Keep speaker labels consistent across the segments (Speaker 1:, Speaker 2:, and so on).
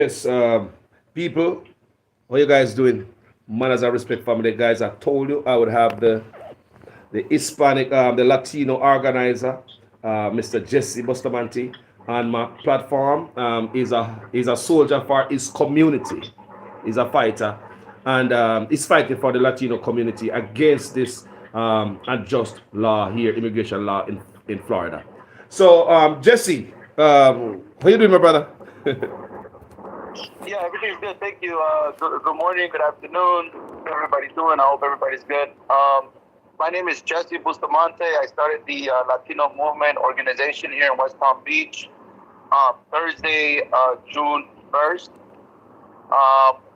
Speaker 1: Yes, people, how you guys doing? Manners and respect family, guys. I told you I would have the Hispanic, the Latino organizer, Mr. Jesse Bustamante, on my platform. He's a soldier for his community. He's a fighter, and he's fighting for the Latino community against this unjust law here, immigration law in Florida. So, Jesse, how you doing, my brother?
Speaker 2: Yeah, everything's good. Thank you. Good morning, good afternoon. How everybody's doing? I hope everybody's good. My name is Jesse Bustamante. I started the Latino Movement organization here in West Palm Beach Thursday, June 1st.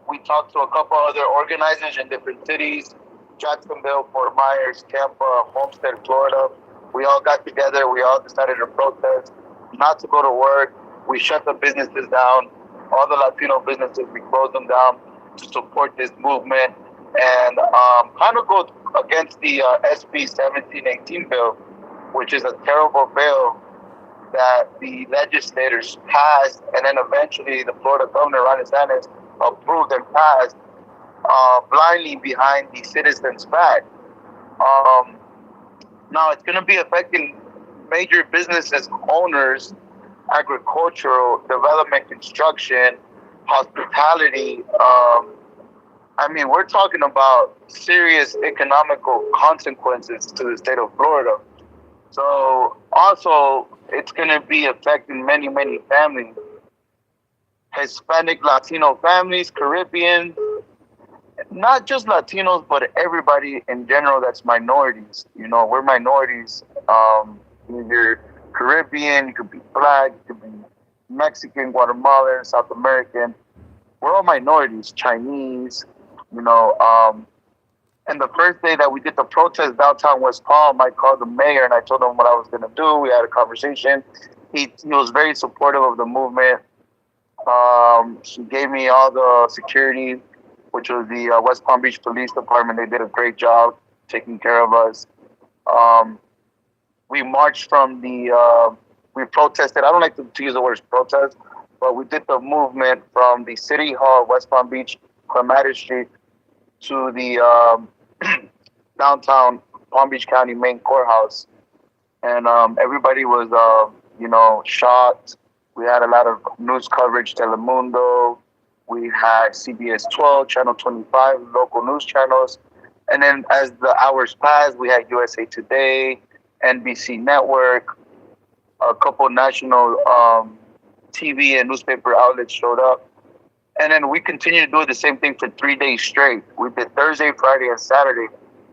Speaker 2: We talked to a couple other organizers in different cities: Jacksonville, Fort Myers, Tampa, Homestead, Florida. We all got together. We all decided to protest, not to go to work. We shut the businesses down. All the Latino businesses, we closed them down to support this movement and kind of go against the SB 1718 bill, which is a terrible bill that the legislators passed, and then eventually the Florida governor, Ron DeSantis, approved and passed blindly behind the citizens' back. Um, Now it's going to be affecting major businesses, owners, agricultural, development, construction, hospitality. I mean, we're talking about serious economical consequences to the state of Florida. So also, it's going to be affecting many, many families, Hispanic, Latino families, Caribbean, not just Latinos, but everybody in general that's minorities. You know, we're minorities. Either Caribbean, you could be black, you could be Mexican, Guatemalan, South American. We're all minorities, Chinese, you know. And the first day that we did the protest downtown West Palm, I called the mayor and I told him what I was going to do. We had a conversation. He was very supportive of the movement. He gave me all the security, which was the West Palm Beach Police Department. They did a great job taking care of us. Um, we marched from we protested. I don't like to use the word protest, but we did the movement from the City Hall, West Palm Beach, Clematis Street, to the downtown Palm Beach County main courthouse. And everybody was, shocked. We had a lot of news coverage, Telemundo. We had CBS 12, Channel 25, local news channels. And then as the hours passed, we had USA Today, NBC Network, a couple national TV and newspaper outlets showed up. And then we continued to do the same thing for 3 days straight. We did Thursday, Friday, and Saturday.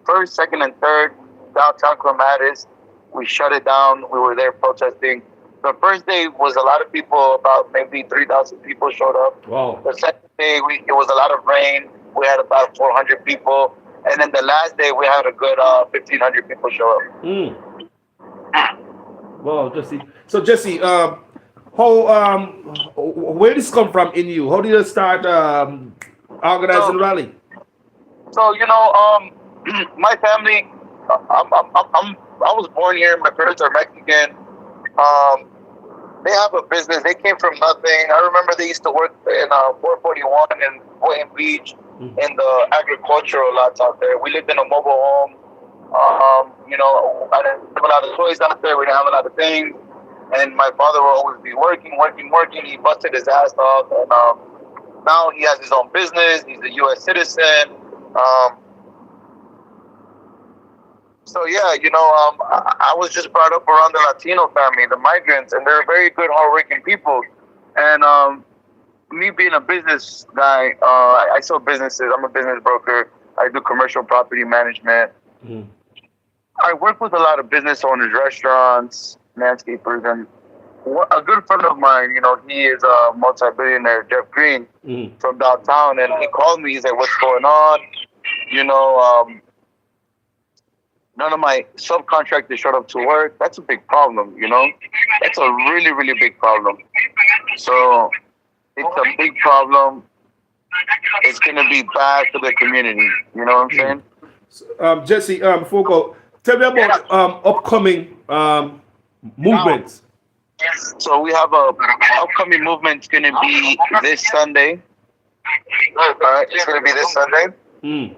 Speaker 2: First, second, and third, downtown Clematis. We shut it down. We were there protesting. The first day was a lot of people, about maybe 3,000 people showed up.
Speaker 1: Wow.
Speaker 2: The second day, it was a lot of rain. We had about 400 people. And then the last day, we had a good 1,500 people show up.
Speaker 1: Mm. Wow, Jesse. So Jesse, where this come from in you? How did you start organizing
Speaker 2: So,
Speaker 1: rally?
Speaker 2: so my family, I was born here. My parents are Mexican. Um, they have a business. They came from nothing. I remember they used to work in 441 in Boynton Beach
Speaker 1: Mm.
Speaker 2: in the agricultural lots out there. We lived in a mobile home. I didn't have a lot of toys out there. We didn't have a lot of things. And my father will always be working, working, working. He busted his ass off. And now he has his own business. He's a U.S. citizen. Um, so, yeah, I was just brought up around the Latino family, the migrants, and they're very good, hardworking people. And me being a business guy, I sell businesses. I'm a business broker. I do commercial property management.
Speaker 1: Mm.
Speaker 2: I work with a lot of business owners, restaurants, landscapers, and a good friend of mine, he is a multi-billionaire, Jeff Green,
Speaker 1: Mm.
Speaker 2: from downtown, and he called me. He's like, "What's going on? None of my subcontractors showed up to work. That's a big problem, That's a really, really big problem. So it's a big problem. It's going to be bad for the community. You know what I'm saying?"
Speaker 1: Jesse, before we go, tell me
Speaker 2: Yeah.
Speaker 1: about upcoming movements.
Speaker 2: So we have a upcoming movement. It's going to be this Sunday. All right, it's going to be this Sunday,
Speaker 1: Mm.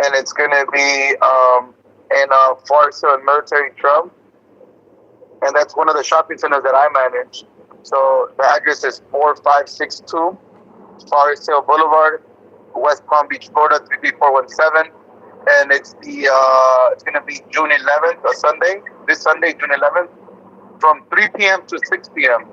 Speaker 2: and it's going to be in Forest Hill Military Trail, and that's one of the shopping centers that I manage. So the address is 4562 Forest Hill Boulevard, West Palm Beach, Florida 33417, and it's going to be June 11th, a Sunday. This Sunday, June 11th, from 3 p.m. to 6 p.m.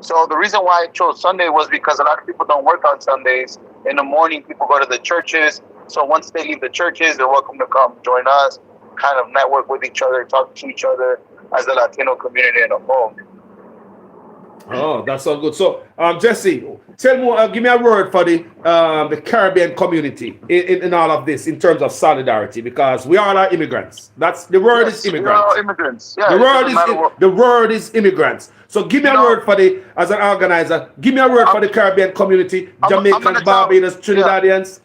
Speaker 2: So the reason why I chose Sunday was because a lot of people don't work on Sundays. In the morning, people go to the churches. So once they leave the churches, they're welcome to come join us, kind of network with each other, talk to each other as the Latino community in a whole.
Speaker 1: Oh, that's all good. So, Jesse, tell me, give me a word for the Caribbean community in all of this in terms of solidarity, because we all are immigrants. That's the word is immigrants.
Speaker 2: We're all immigrants. Yeah,
Speaker 1: the word is immigrants. So, give me a word for as an organizer. Give me a word for the Caribbean community, Jamaicans, Barbados, Trinidadians.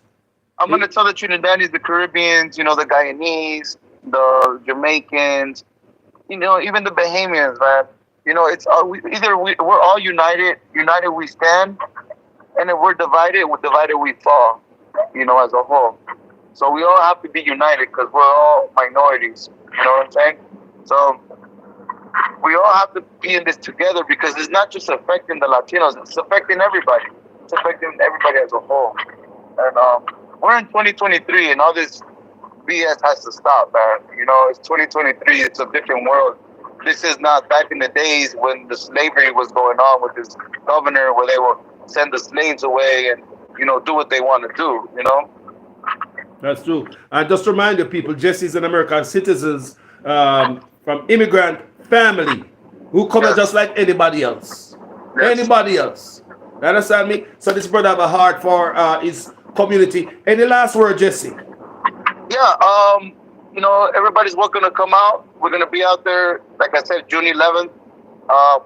Speaker 2: I'm going to tell the Trinidadians, the Caribbeans, the Guyanese, the Jamaicans, even the Bahamians, man. It's we're all united. United we stand, and if we're divided we fall. As a whole. So we all have to be united because we're all minorities. You know what I'm saying? So we all have to be in this together because it's not just affecting the Latinos; it's affecting everybody. It's affecting everybody as a whole. And we're in 2023, and all this BS has to stop, man. It's 2023. It's a different world. This is not back in the days when the slavery was going on with this governor where they will send the slaves away and, do what they want to do,
Speaker 1: That's true. And just to remind you people, Jesse's an American citizen from immigrant family who come just like anybody else. Yes. Anybody else. You understand me? So this brother have a heart for his community. Any last word, Jesse?
Speaker 2: Yeah, everybody's welcome to come out. We're going to be out there, like I said, June 11th,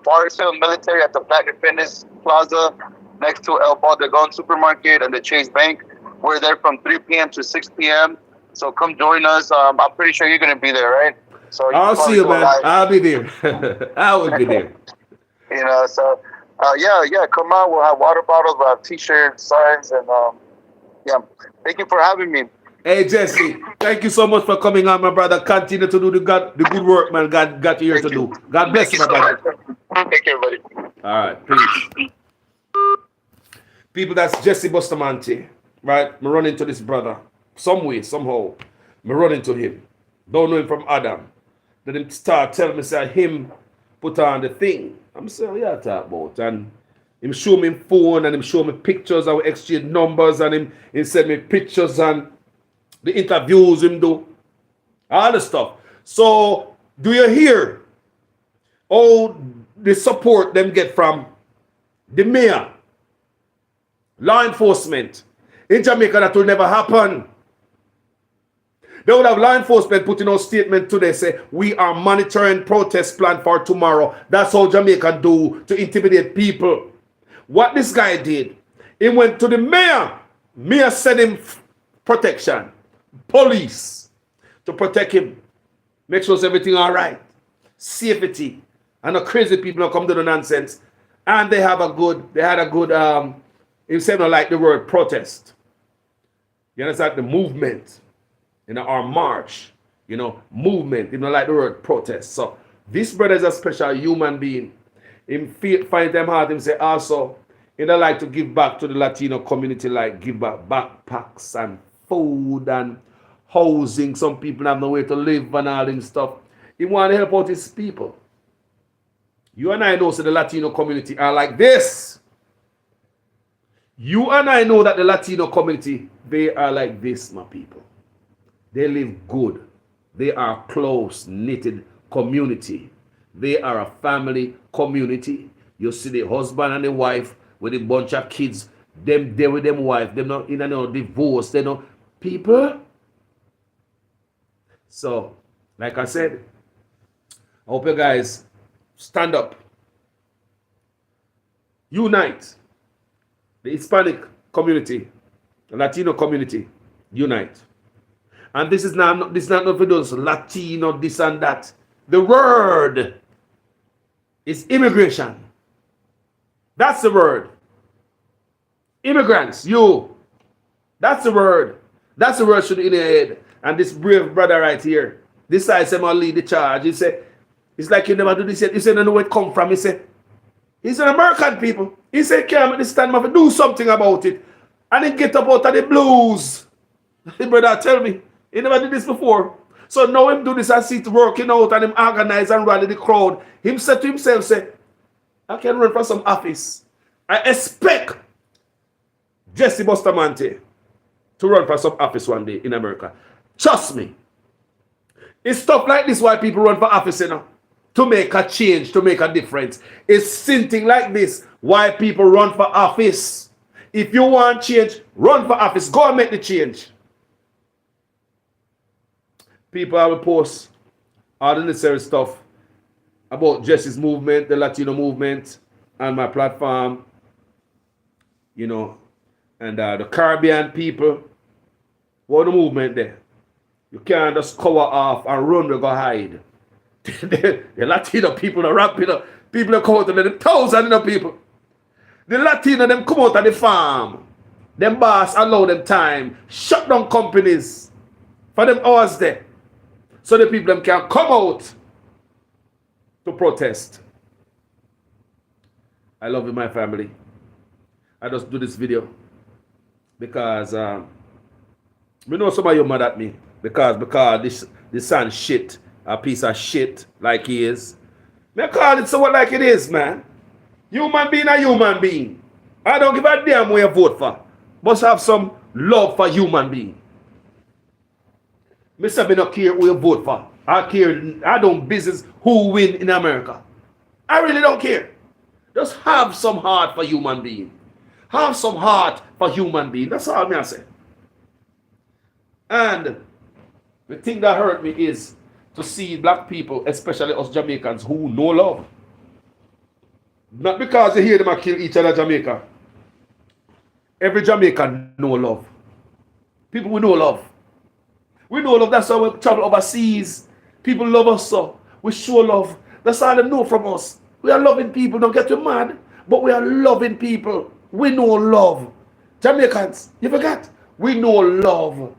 Speaker 2: Forest Hill Military at the Platinum Fitness Plaza next to El Baldegon Supermarket and the Chase Bank. We're there from 3 p.m. to 6 p.m. So come join us. I'm pretty sure you're going to be there, right? So
Speaker 1: I'll see you, man. Live. I'll be there. I will be there.
Speaker 2: So, come out. We'll have water bottles, we'll have T-shirts, signs, and, thank you for having me.
Speaker 1: Hey, Jesse, thank you so much for coming on, my brother. Continue to do the good work, man. God got you here to do. God bless you, my brother.
Speaker 2: Thank you, everybody.
Speaker 1: All right, peace. People, that's Jesse Bustamante, right? Me run into this brother. Some way, somehow. Me run into him. Don't know him from Adam. Then him start telling me, say, him put on the thing. I'm saying, yeah, talk about. And him show me phone and him show me pictures. I will exchange numbers and him send me pictures and the interviews him do, all the stuff. So, do you hear all the support them get from the mayor, law enforcement? In Jamaica, that will never happen. They would have law enforcement putting out statement today, say, we are monitoring protest plan for tomorrow. That's how Jamaica do to intimidate people. What this guy did, he went to the mayor. Mayor sent him protection. Police to protect him, make sure everything all right, safety, and the crazy people don't come to the nonsense. And they had a good, he said not like the word protest. You understand the movement, our march, movement. You don't like the word protest. So this brother is a special human being. Him find them hard. Him say also, he don't like to give back to the Latino community, like give back backpacks and food and housing. Some people have no way to live and all this stuff. He want to help out his people. You and I know so the Latino community are like this. You and I know that the Latino community, they are like this, my people. They live good. They are close-knitted community. They are a family community. You see the husband and the wife with a bunch of kids. Them there with them wife. Them not in no divorce. They know people. So, like I said, I hope you guys stand up. Unite. The Hispanic community, the Latino community, unite. And this is not for those Latino, this and that. The word It's immigration. That's the word. Immigrants, you. That's the word. That's the word should be in your head. And this brave brother right here, this side said, "I'll lead the charge." He said, "It's like you never do this yet." He said, "I know where it come from." He said, "He's an American people." He said, "Can't this stand up and do something about it." And he get up out of the blues. The brother tell me, he never did this before. So now him do this and see it working out and him organize and rally the crowd. Him said to himself, say, "I can run for some office." I expect Jesse Bustamante to run for some office one day in America. Trust me. It's stuff like this why people run for office, you know, to make a change, to make a difference. It's something like this why people run for office. If you want change, run for office. Go and make the change. People have post all the necessary stuff about Jesse's movement, the Latino movement, on my platform, you know, and the Caribbean people. What the movement there? You can't just cover off and run to go hide. the Latino people, the rap people, people that come out of the thousands of people. The Latino, them come out of the farm. Them boss allow them time. Shut down companies for them hours there. So the people them can come out to protest. I love you, my family. I just do this video because we know some of you mad at me because this son shit, a piece of shit like he is. Me call it so like it is, man. Human being a human being. I don't give a damn where you vote for. Must have some love for human being. Me say me not care who you vote for. I don't business who win in America. I really don't care. Just have some heart for human being. Have some heart for human being. That's all me I say. And the thing that hurt me is to see black people, especially us Jamaicans, who know love. Not because you hear them kill each other in Jamaica. Every Jamaican know love. People we know love. We know love. That's why we travel overseas. People love us so. We show love. That's all they know from us. We are loving people. Don't get you mad. But we are loving people. We know love. Jamaicans, you forgot? We know love.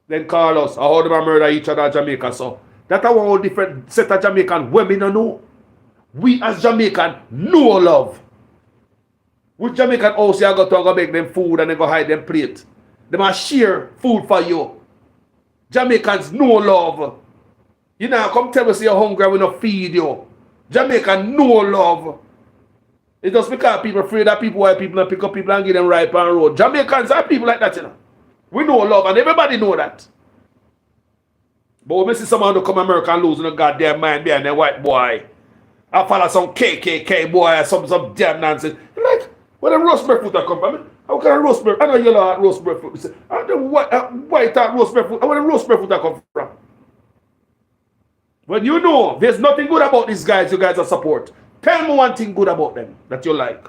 Speaker 1: Then call us. How them murder each other in Jamaica so. That's a whole different set of Jamaican women don't know. We as Jamaican know love. With Jamaican house you go to go make them food and they go hide them plate. They must share food for you. Jamaicans know love. You know, come tell us you're hungry we not feed you. Jamaican know love. It's just because people afraid that people white people and pick up people and give them ripe and road. Jamaicans are people like that, you know. We know love and everybody know that. But when we see someone who come to America and losing a goddamn mind behind their white boy, I follow some KKK boy or some damn nonsense. You're like, where the roast bread food that come from? How can I roast bread? I know yellow at roast bread food. I know white at roast bread food. Where the roast bread food that come from? When you know there's nothing good about these guys you guys are support, tell me one thing good about them that you like.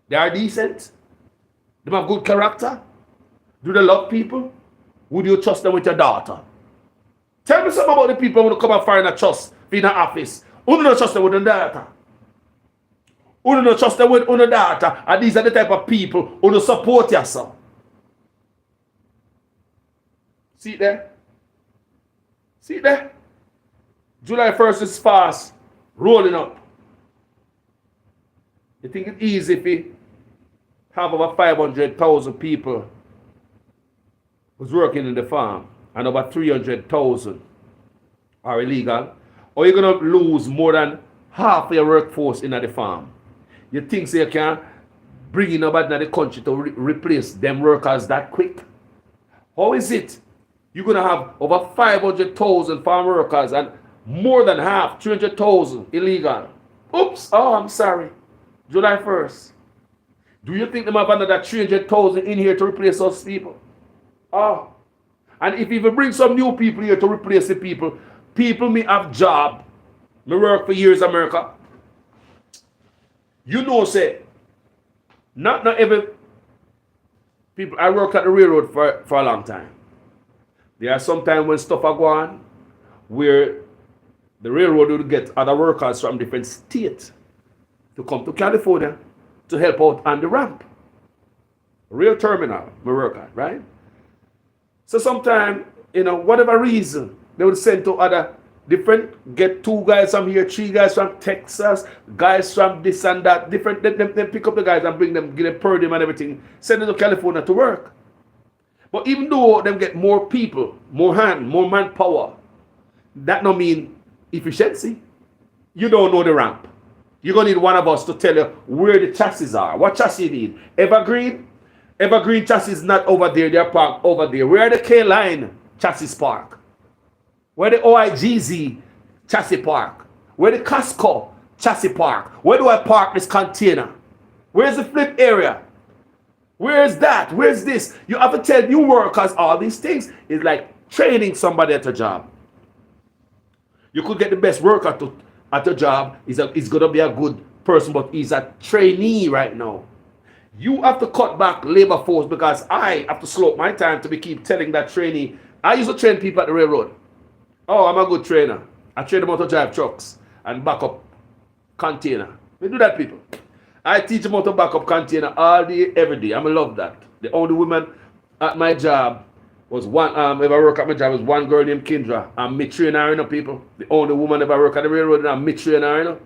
Speaker 1: They are decent. They have good character. Do they love people? Would you trust them with your daughter? Tell me something about the people who come and find a trust in the office. Who do not trust them with their daughter? Who do not trust them with their daughter? And these are the type of people who don't support yourself. See it there? See it there? July 1st is fast, rolling up. You think it's easy if you have over 500,000 people who's working in the farm and over 300,000 are illegal? Or you're going to lose more than half of your workforce in the farm? You think so you can bring in nobody in the country to replace them workers that quick? How is it? You're going to have over 500,000 farm workers and more than half, 300,000 illegal. Oops, oh, I'm sorry. July 1st. Do you think they have another 300,000 in here to replace those people? Oh. And if you bring some new people here to replace the people may have job. Me work for years in America. You know, say, not every people, I worked at the railroad for a long time. There are sometimes when stuff are going where The railroad would get other workers from different states to come to California to help out on the ramp. Rail terminal, we work at, right? So sometimes, whatever reason, they would send to other different, get 2 guys from here, 3 guys from Texas, guys from this and that, different, then pick up the guys and bring them, give them per diem and everything, send them to California to work. But even though them get more people, more hand, more manpower, that don't mean efficiency. You don't know the ramp. You're going to need one of us to tell you where the chassis are. What chassis you need? Evergreen? Evergreen chassis is not over there. They're parked over there. Where the K-Line chassis park? Where the OIGZ chassis park? Where the Costco chassis park? Where do I park this container? Where's the flip area? Where's that? Where's this? You have to tell new workers all these things. It's like training somebody at a job. You could get the best worker at a job. He's going to be a good person, but he's a trainee right now. You have to cut back labor force because I have to slow up my time to keep telling that trainee. I used to train people at the railroad. Oh, I'm a good trainer. I train them how to drive trucks and back up container. We do that, people. I teach them how to back up container all day, every day. I love that. The only woman at my job was one, if I work at my job, was one girl named Kendra. I'm me train her, people. The only woman if I work at the railroad, and I'm me train her,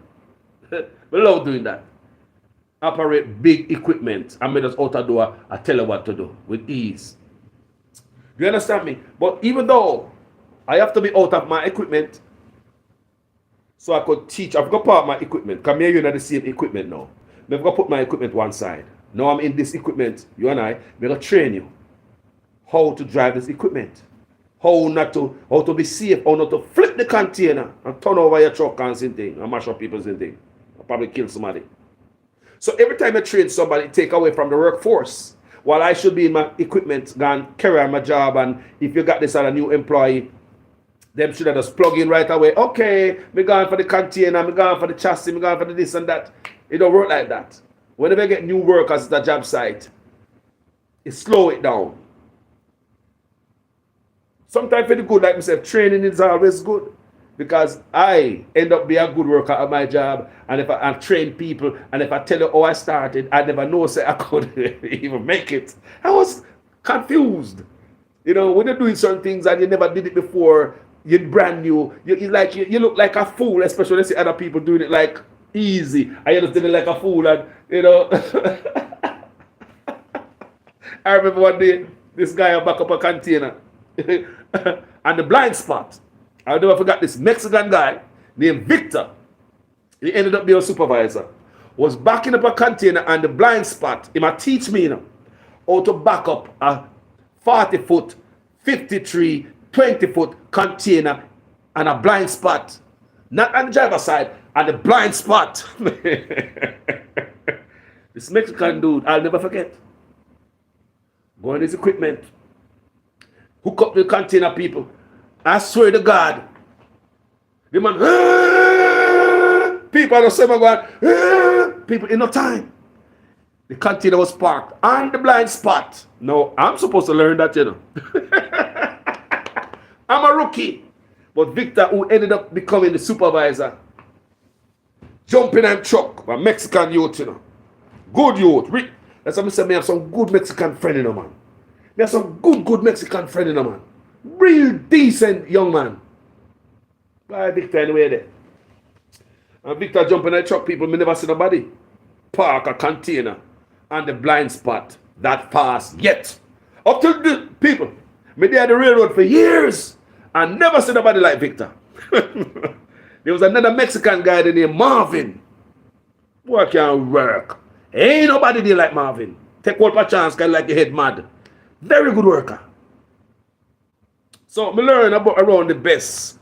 Speaker 1: We love doing that. Operate big equipment and made us out the door. I tell her what to do with ease. Do you understand me? But even though I have to be out of my equipment, so I could teach. I've got part of my equipment. Come here, you're not the same equipment now. I've got to put my equipment one side. Now I'm in this equipment. You and I'm going to train you how to drive this equipment. How to be safe, how not to flip the container and turn over your truck and thing and mash up people's thing. I'll probably kill somebody. So every time I train somebody, take away from the workforce. While I should be in my equipment, gone carry on my job, and if you got this as a new employee, them should have just plug in right away. Okay, me going for the container, me going for the chassis, me going for the this and that. It don't work like that. Whenever you get new workers at the job site, it slow it down. Sometimes it's good, like myself, training is always good. Because I end up being a good worker at my job, and if I train people, and if I tell you how I started, I never know say I could even make it. I was confused. When you're doing certain things and you never did it before, you're brand new. You look like a fool, especially when you see other people doing it like easy. I just did it like a fool, and I remember one day this guy back up a container, and the blind spot. I'll never forget this Mexican guy named Victor. He ended up being a supervisor. Was backing up a container and the blind spot. He might teach me how to back up a 40-foot, 53, 20-foot container and a blind spot. Not on the driver's side, on the blind spot. This Mexican dude, I'll never forget. Go on his equipment. Hook up the container people. I swear to God, the man, people are the same going, people in no time. The container was parked on the blind spot. No, I'm supposed to learn that, I'm a rookie. But Victor, who ended up becoming the supervisor, jumping in truck, a Mexican youth, good youth. That's why I say, I have some good Mexican friend, man. I have some good Mexican friend, man. Real decent young man. Why Victor anyway there? And Victor jumping in the truck, people, me never see nobody park a container on the blind spot that fast yet. Up to the people, me there at the railroad for years and never see nobody like Victor. There was another Mexican guy named Marvin. Boy can't work. Ain't nobody there like Marvin. Take one per chance, guy like your head mad. Very good worker. So, I learn around the best,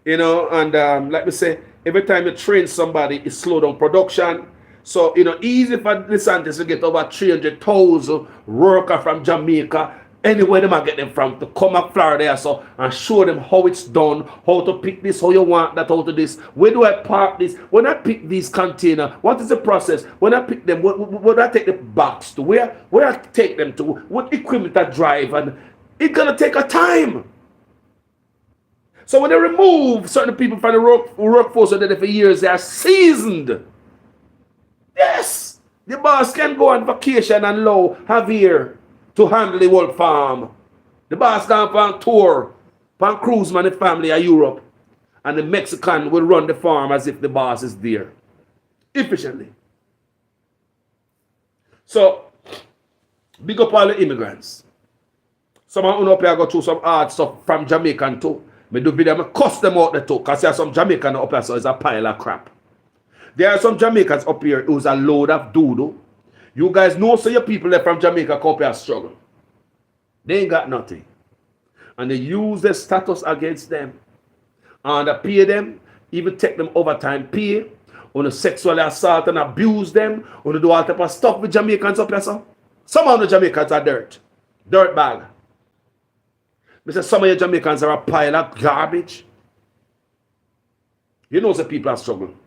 Speaker 1: and like we say, every time you train somebody, it slow down production. So, easy for the scientists to get over 300,000 workers from Jamaica, anywhere they might get them from, to come up Florida so and show them how it's done, how to pick this, how you want that, how to this. Where do I park this? When I pick these containers, what is the process? When I pick them, where do I take the box to? Where I take them to? What equipment I drive? And it's going to take a time. So when they remove certain people from the workforce that they for years, they are seasoned. Yes, the boss can go on vacation and allow Javier to handle the whole farm. The boss can go on tour, on cruise man and family of Europe, and the Mexican will run the farm as if the boss is there, efficiently. So, big up all the immigrants. Some of them up here go through some hard stuff from Jamaican too. Me do video, I cuss them out there too, because there are some Jamaicans up here, so it's a pile of crap. There are some Jamaicans up here who's a load of doodle. You guys know so your people that from Jamaica come up here struggle. They ain't got nothing. And they use their status against them. And they pay them, even take them overtime pay, on sexually assault and abuse them, on do all type of stuff with Jamaicans up here, so. Some of the Jamaicans are dirt bag. Because some of your Jamaicans are a pile of garbage. You know the people are struggling.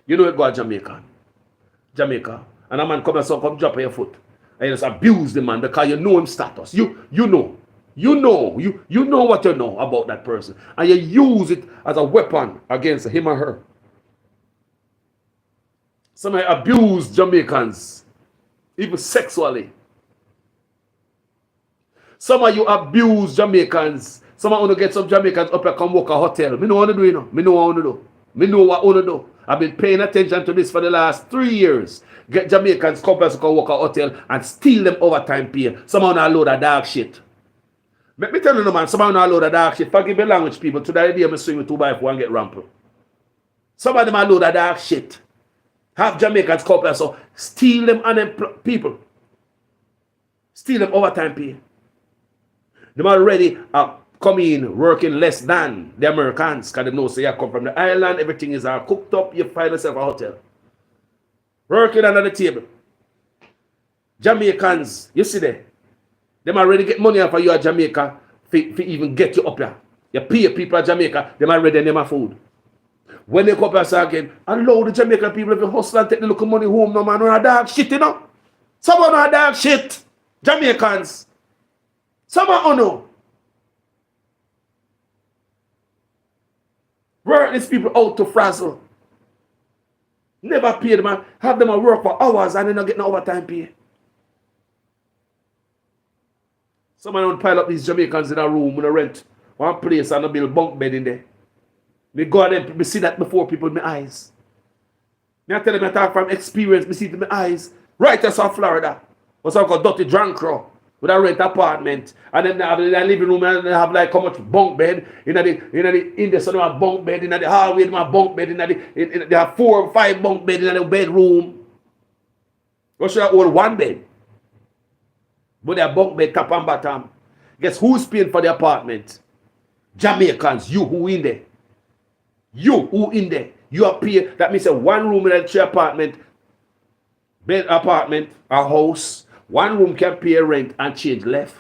Speaker 1: You know it go to Jamaica. And a man come and come drop on your foot. And you just abuse the man because you know him status. You know what you know about that person. And you use it as a weapon against him or her. Some abuse Jamaicans, even sexually. Some of you abuse Jamaicans. Some of you get some Jamaicans up and come work a hotel. Me know what to do, you know. Me know what to do. Me know what to do. I've been paying attention to this for the last 3 years. Get Jamaicans come to work a hotel and steal them overtime pay. Some of them a load of dog shit. Let me tell you, no man, some of them a load of dog shit. Forgive me language, people. Today day I swing with 2x4 and get rampant. Some of them a load of dog shit. Have Jamaicans come and so steal them people. Steal them overtime pay. Them already come in working less than the Americans because they know so you come from the island, everything is cooked up, you find yourself a hotel. Working under the table. Jamaicans, you see there, them already get money off of you at Jamaica for even get you up here. You pay people at Jamaica, them already name a food. When they come up here again, allow the Jamaican people to hustle and take the local money home, no man, no dog shit, you know. Someone no dog shit. Jamaicans. Some of you know. Work these people out to frazzle. Never pay them, man. Have them work for hours and they not get no overtime pay. Someone don't pile up these Jamaicans in a room with a rent. One place and a build bunk bed in there. Me go and me see that before people with my eyes. Me I tell them I talk from experience, me see it with my eyes. Right as South Florida. What's called dirty drunk crow. With a rent apartment, and then they have a living room, and they have like how much bunk bed in the so they have bunk bed in the hallway, they have bunk bed they have 4 or 5 bunk bed in the bedroom. Or should I hold one bed? But they have bunk bed top and bottom. Guess who's paying for the apartment? Jamaicans, you who in there. You who in there. You are paying. That means a 1 room in a 3 apartment, bed apartment, a house. 1 room can pay rent and change left.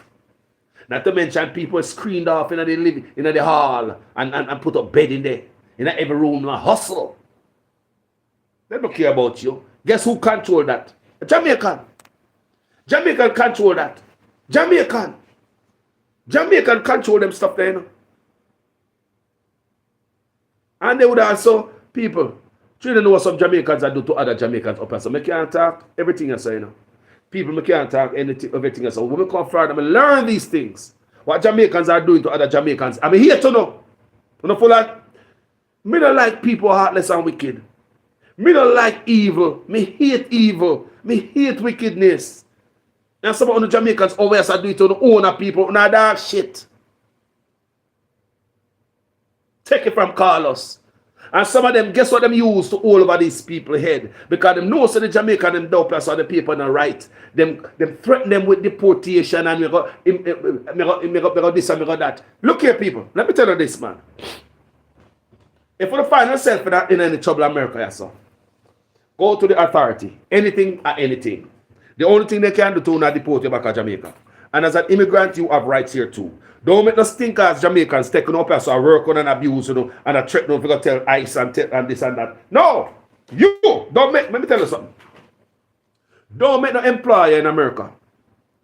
Speaker 1: Not to mention people screened off in the living, in the hall and put a bed in there. In every room, a hustle. They don't care about you. Guess who control that? A Jamaican. Jamaican control that. Jamaican control them stuff there, you know. And they would also, people, you know what some Jamaicans do to other Jamaicans up here. So I can't talk everything I say, you know. People can't talk anything, everything else. So when we come forward, I learn these things. What Jamaicans are doing to other Jamaicans. I'm here to know. You know, for like, me don't like people heartless and wicked. Me don't like evil. Me hate evil. Me hate wickedness. And some of the Jamaicans always are doing to the owner people. Now that shit. Take it from Carlos. And some of them, guess what them use to all over these people's head? Because them know so the Jamaican them dope plus all the people on the right. Them threaten them with deportation and me go this and me go that. Look here, people. Let me tell you this, man. If you find yourself in any trouble in America, yes, sir, go to the authority. Anything or anything. The only thing they can do to not deport you back to Jamaica. And as an immigrant, you have rights here too. Don't make no stinkers Jamaicans taking up as a work on and abuse, you know, and a threat, don't forget to tell ICE and this and that. No! You don't make, let me tell you something. Don't make no employer in America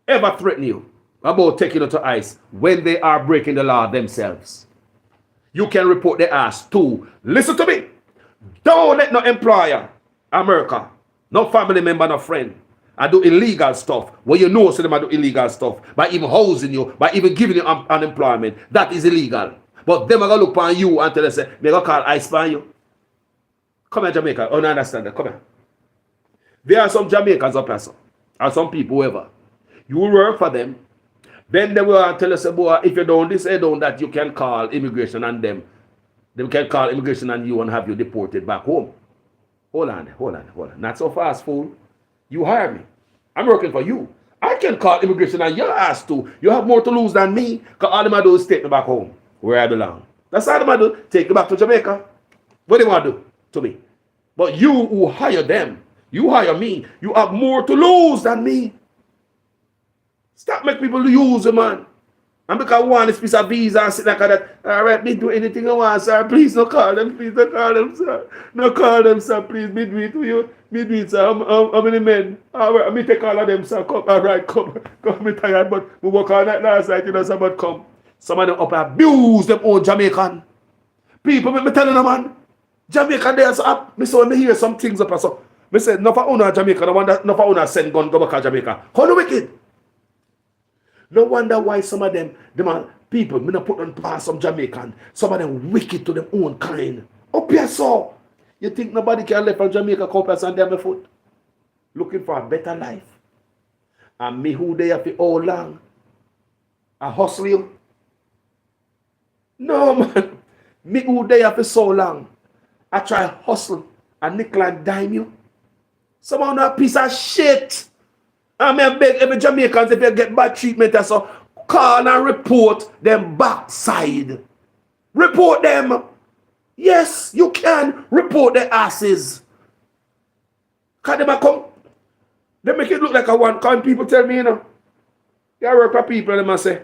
Speaker 1: ever threaten you about taking you to ICE when they are breaking the law themselves. You can report their ass too. Listen to me. Don't let no employer, America, no family member, no friend, I do illegal stuff. Well, you know, so them I do illegal stuff by even housing you, by even giving you unemployment. That is illegal. But them are gonna look on you until they say, "Me gonna call ice on you." Come here, Jamaica. Oh, no, understand that. Come here. There are some Jamaicans up here, so, or some people, whoever. You will work for them. Then they will tell us, boy, if you don't this, you don't that, you can call immigration on them. They can call immigration on you and have you deported back home. Hold on. Not so fast, fool. You hire me. I'm working for you. I can call immigration on your ass too. You have more to lose than me, because all they do is take me back home, where I belong. That's all they do. Take me back to Jamaica. What do you want to do to me? But you who hire them, you hire me, you have more to lose than me. Stop making people use you, man. And because one is piece of visa and sit like that, all right, me do anything I want, sir. Please don't call them, sir. No call them, sir. Please, me do it to you. Me do it, sir. How many men? All right, me take all of them, sir. Come, all right, come. Me tired, but we work all night last night, you know, sir, but come. Some of them up abuse them own Jamaican. People, me telling them, man, Jamaican there, so me so me hear some things up, so me say, no for owner Jamaica, no for owner send gun go back to Jamaica. How do wicked? No wonder why some of them are people, me not put on past some Jamaican, some of them wicked to them own kind. Up here, so you think nobody can live from Jamaica come up and down my foot? Looking for a better life. And me who they have for all long? I hustle you? No, man. Me who they have for so long? I try hustle and nickel and dime you? Some of them a piece of shit. I mean, beg every Jamaicans, if you get bad treatment, so call and report them backside. Report them. Yes, you can report their asses. Can they come? They make it look like a one. Can people tell me, you know? You work for people and they must say,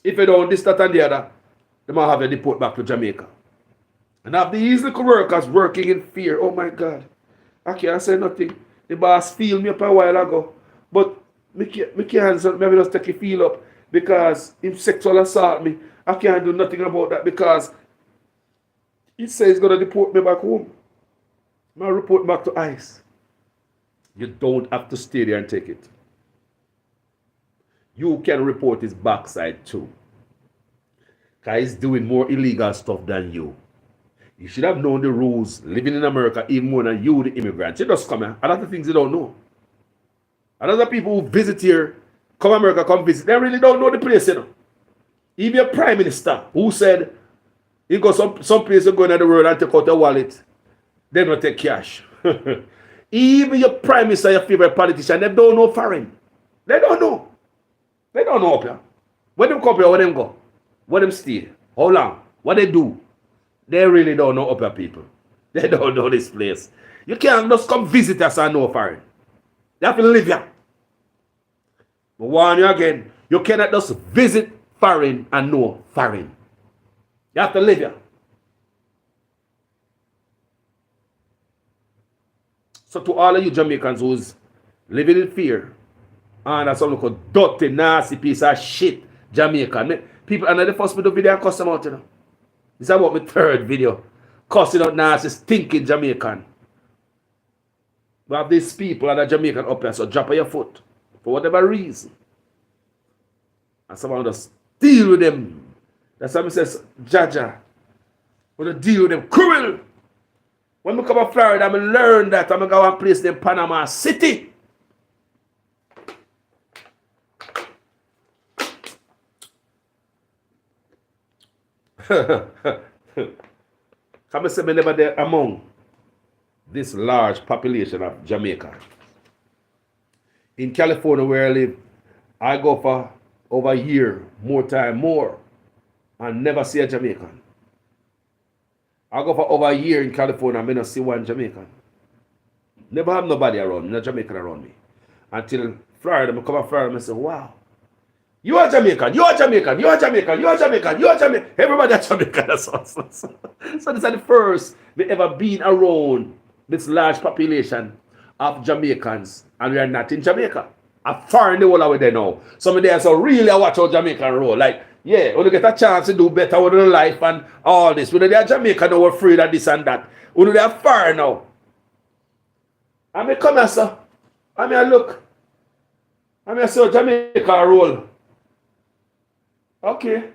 Speaker 1: if you don't this, that, and the other, they might have you deport back to Jamaica. And have these little workers working in fear. Oh my God. I can't say nothing. The boss feel me up a while ago. But me can't maybe just take a feel up because him sexual assault me. I can't do nothing about that because he says he's going to deport me back home. I'm going to report back to ICE. You don't have to stay there and take it. You can report his backside too. Because he's doing more illegal stuff than you. You should have known the rules living in America even more than you, the immigrants. You just come here. A lot of things you don't know. A lot of people who visit here, come America, come visit, they really don't know the place, you know. Even your prime minister who said he got some place to go in the world and take out a wallet, they don't take cash. Even your prime minister, your favorite politician, they don't know foreign. They don't know. They don't know up here. When them come here, where them go? Where them stay? How long? What they do? They really don't know upper people. They don't know this place. You can't just come visit us and know foreign. You have to live here. But warn you again, you cannot just visit foreign and know foreign. You have to live here. So to all of you Jamaicans who's living in fear, and that's some look dirty, nasty piece of shit, Jamaican. People, and the first video I cuss them out, you know. This is about my third video. Cussing out nasty, stinking Jamaican. We have these people that are Jamaican up here, so drop on your foot. For whatever reason. And someone just deal with them. That's why I says, Jaja. We to deal with them. Cruel. When we come to Florida, I learn that I'm going to go and place them in Panama City. Come and say me never there among this large population of Jamaica. In California where I live, I go for over a year, more, and never see a Jamaican. I go for over a year in California, and I not see one Jamaican. Never have nobody around me, no Jamaican around me. Until Florida, I come to Florida and I say, wow. You are Jamaican, you are Jamaican, you are Jamaican, you are Jamaican, you are Jamaican. Everybody is Jamaican. So this is the first we ever been around this large population of Jamaicans, and we are not in Jamaica. I'm far in the world over there now. Some of them so really I watch how Jamaican roll. Like Yeah, when you get a chance to do better with your life and all this. When they are Jamaican, now we're afraid of this and that. When they are far now. I may come here, sir. I may look. I may say Jamaica roll. Okay.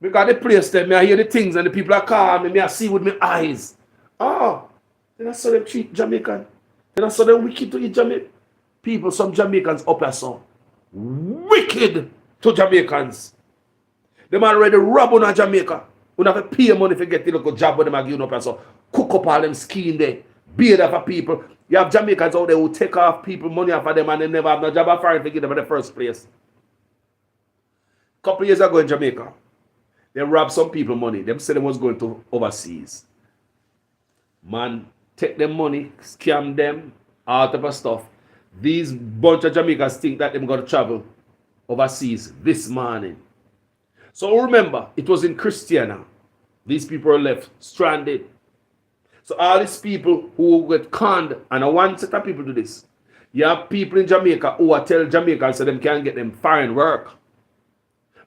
Speaker 1: Because the place there, I hear the things and the people are calm, me I see with my eyes. Oh, then I saw them treat Jamaican. Then I saw them wicked to eat Jamaican. People, some Jamaicans up here, so wicked to Jamaicans. Them already rob on Jamaica. We have to pay money to get the local job when them are giving up here, so cook up all them skin there. Beard for people. You have Jamaicans out there who take off people money off of them and they never have no job of foreign to give them in the first place. A couple of years ago in Jamaica, they robbed some people money. Them said they was going to overseas. Man, take them money, scam them, all type of stuff. These bunch of Jamaicans think that they're going to travel overseas this morning. So remember, it was in Christiana. These people are left stranded. So all these people who get conned, and I want set of people do this. You have people in Jamaica who are tell Jamaicans so them can't get them foreign work.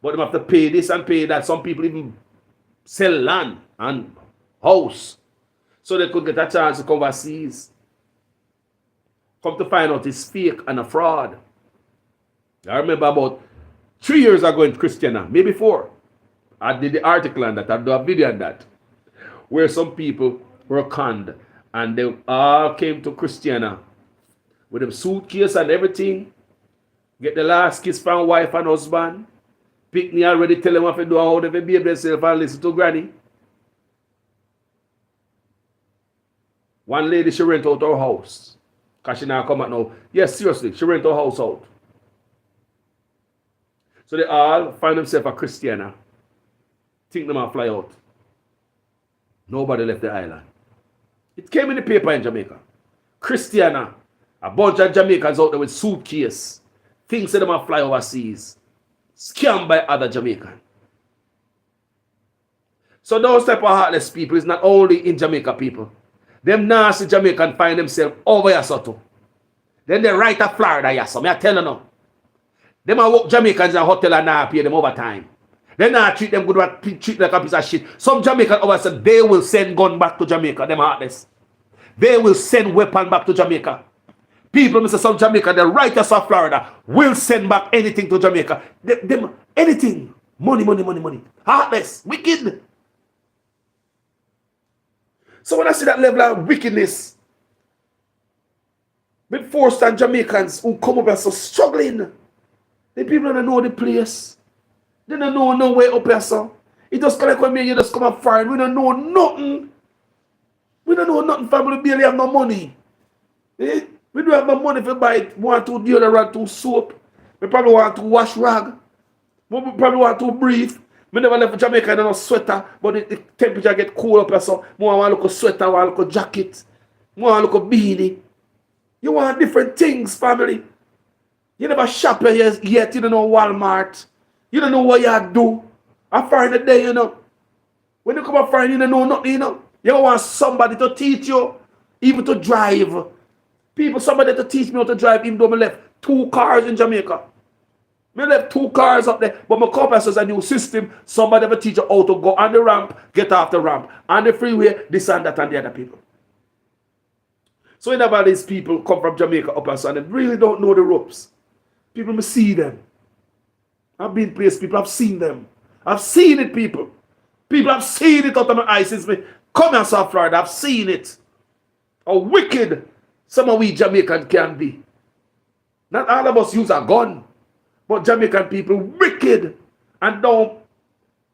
Speaker 1: But them have to pay this and pay that. Some people even sell land and house so they could get a chance to come overseas. Come to find out it's fake and a fraud. I remember about 3 years ago in Christiana, maybe 4. I did the article on that, I do a video on that, where some people were conned and they all came to Christiana with a suitcase and everything, get the last kiss from wife and husband, pick me already, tell them what to do, how they behave themselves and listen to granny. One lady, she rent out her house. Because she now come out now. Yes, seriously, she rent her house out. So they all find themselves a Christiana. Think them all fly out. Nobody left the island. It came in the paper in Jamaica. Christiana, a bunch of Jamaicans out there with suitcase. Things that them all fly overseas. Scammed by other Jamaicans. So those type of heartless people is not only in Jamaica people. Them nasty Jamaican find themselves over here so too. Then they right at Florida, yes. So me I tell you now. Them are work Jamaicans in a hotel and now pay them overtime. They not treat them good, but treat like a piece of shit. Some Jamaican over there, they will send gun back to Jamaica. Them heartless. They will send weapon back to Jamaica. People, Mr. Some Jamaica, the writers of Florida will send back anything to Jamaica. Them anything. Money, money, money, money. Heartless. Wicked. So when I see that level of wickedness, with forced and Jamaicans who come up here so struggling, the people don't know the place. They don't know no way up here, so. It just come like when me you just come up foreign. We don't know nothing. We don't know nothing, family. We barely have no money. Eh? We don't have no money to buy 1, 2 deodorant, 2 soap. We probably want to wash rag. We probably want to breathe. I never left Jamaica in a sweater, but the temperature get cool up here, so I want to look a sweater, I want to look a jacket, I want to look a beanie. You want different things, family. You never shop here yet, you don't know Walmart. You don't know what you do. I find a day, you know. When you come up find, you don't know nothing, you know. You want somebody to teach you, even to drive. People, somebody to teach me how to drive, even though I left 2 cars in Jamaica. I left 2 cars up there, but my compass is a new system. Somebody will teach you how to go on the ramp, get off the ramp, on the freeway, this and that, and the other people. So whenever these people come from Jamaica up and so, they really don't know the ropes. People may see them. I've been places, people have seen them. I've seen it, people. People have seen it out of my eyes since me come here, South Florida. I've seen it. How wicked some of we Jamaicans can be. Not all of us use a gun. But Jamaican people wicked and don't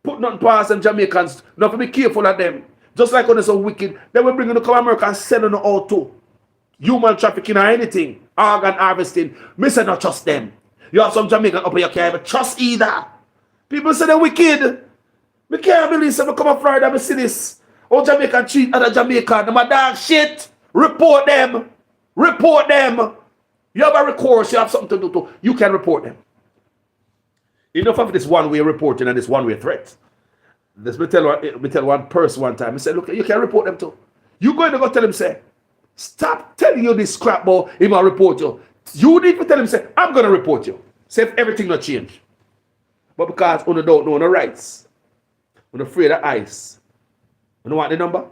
Speaker 1: put nothing past them Jamaicans. Not to be careful of them. Just like when they're so wicked, they will bring them to come America and sell them out too. Human trafficking or anything. Organ harvesting. Me say not trust them. You have some Jamaican up here you can't even trust either. People say they're wicked. Me can't believe so. Me come up Florida and see this. Oh, Jamaican treat other Jamaican. Them a dog shit. Report them. Report them. You have a recourse. You have something to do too. You can report them. Enough of this one-way reporting and this one-way threat. Let me tell one person one time. I said, look, you can report them too. You going to go tell him, say, stop telling you this crap, boy, he might report you. You need to tell him, say, I'm going to report you. Say if everything not change. But because you don't know the rights, you're afraid of ICE. You know what the number?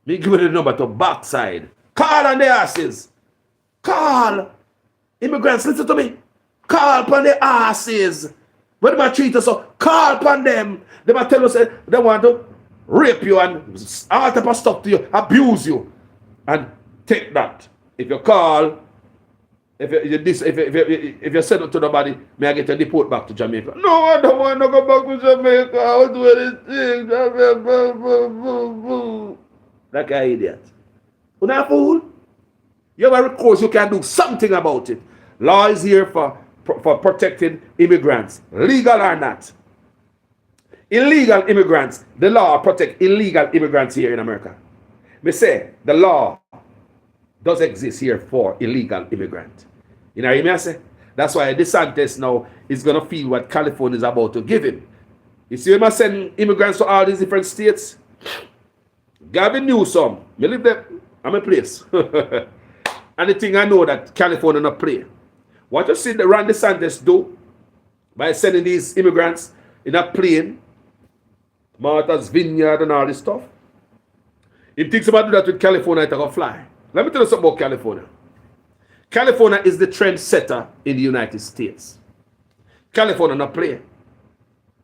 Speaker 1: Me give you the number to backside. Call on the asses. Call. Immigrants, listen to me. Call upon the asses. When they treat us so, call upon them. They might tell us they want to rape you and all type of stuff to you, abuse you. And take that. If you call, if you send it to nobody, may I get a deport back to Jamaica? No, I don't want to go back to Jamaica. I want to do anything. That guy idiot. You're not a fool. You have a recourse, you can do something about it. Law is here for protecting immigrants, legal or not. Illegal immigrants, the law protect illegal immigrants here in America. Me say, the law does exist here for illegal immigrants. You know what I say? That's why DeSantis now is going to feel what California is about to give him. You see him send immigrants to all these different states? Gavin Newsom, me live there, I'm a place. And the thing I know that California not play. What you see the Ron DeSantis do by sending these immigrants in a plane, Martha's Vineyard and all this stuff. He thinks about do that with California, it's going to fly. Let me tell you something about California. California is the trendsetter in the United States. California not play.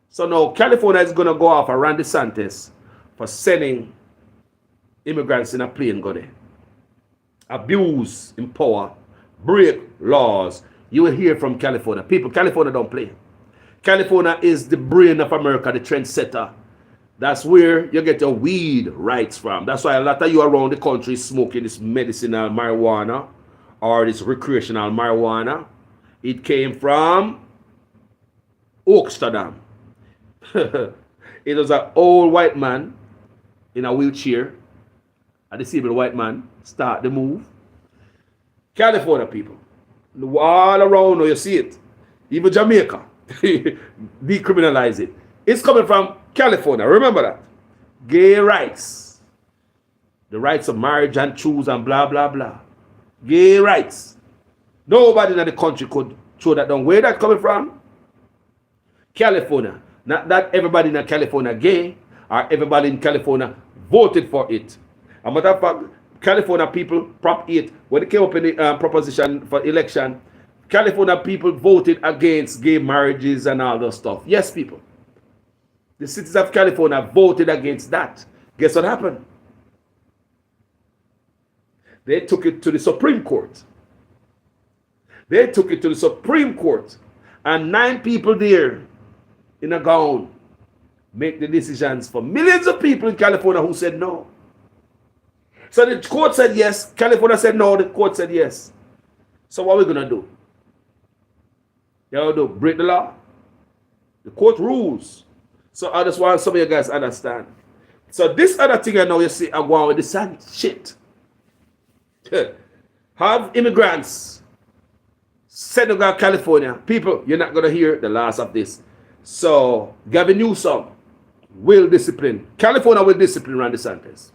Speaker 1: So now California is going to go off Ron DeSantis for sending immigrants in a plane go there. Abuse in power, break laws. You will hear from California. People, California don't play. California is the brain of America, the trendsetter. That's where you get your weed rights from. That's why a lot of you around the country smoking this medicinal marijuana or this recreational marijuana. It came from Amsterdam. It was an old white man in a wheelchair, a disabled white man, start the move. California people, all around you see it. Even Jamaica, decriminalize it. It's coming from California. Remember that. Gay rights. The rights of marriage and choose and blah, blah, blah. Gay rights. Nobody in the country could throw that down. Where that coming from? California. Not that everybody in California gay or everybody in California voted for it. A matter of fact, California people, Prop 8, when it came up in the proposition for election, California people voted against gay marriages and all those stuff. Yes, people. The citizens of California voted against that. Guess what happened? They took it to the Supreme Court. They took it to the Supreme Court. And 9 people there in a gown make the decisions for millions of people in California who said no. So the court said yes. California said no. The court said yes. So what are we going to do? You do break the law? The court rules. So I just want some of you guys to understand. So this other thing I know you see, I'm going with the same shit. Have immigrants send to California. People, you're not going to hear the last of this. So Gavin Newsom will discipline. California will discipline Ron DeSantis.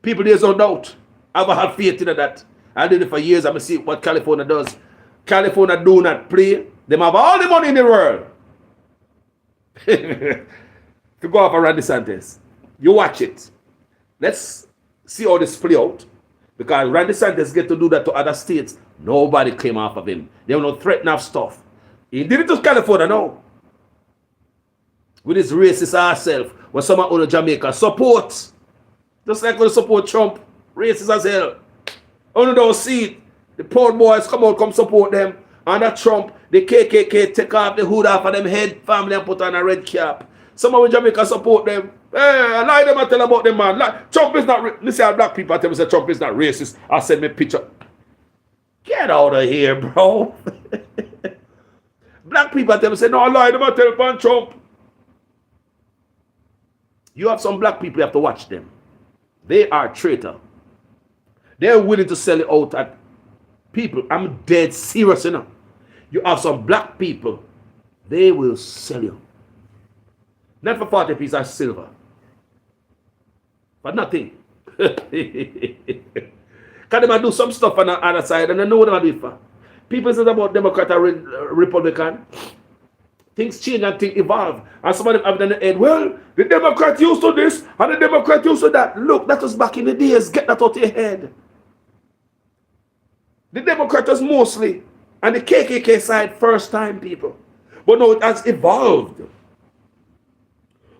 Speaker 1: People, there's no doubt. I've had faith in that. I did it for years. I'm going to see what California does. California do not play. They have all the money in the world. To go off Ron DeSantis. You watch it. Let's see how this play out. Because Ron DeSantis get to do that to other states. Nobody came off of him. They will not threaten of stuff. He did it to California now. With his racist ass self. When someone on Jamaica support. Just like when they support Trump. Racist as hell. Only don't see it. The Proud Boys come out, come support them. And that Trump, the KKK take off the hood off of them head family and put on a red cap. Some of Jamaica support them. Hey, I lie them and tell about them, man. Like, Trump is not, listen, how black people tell me say Trump is not racist. I send me a picture. Get out of here, bro. Black people tell me say, no, I lie them and tell about Trump. You have some black people, you have to watch them. They are traitor. They're willing to sell it out at people. I'm dead serious, you know. You have some black people, they will sell you. Not for 40 pieces of silver. But nothing. Because they might do some stuff on the other side and they know what they do it for. People say about Democrat or Republican. Things change and things evolve. And some of them have done the head, well, the Democrat used to this and the Democrat used to that. Look, that was back in the days. Get that out of your head. The Democrat was mostly on the KKK side first time, people. But now it has evolved.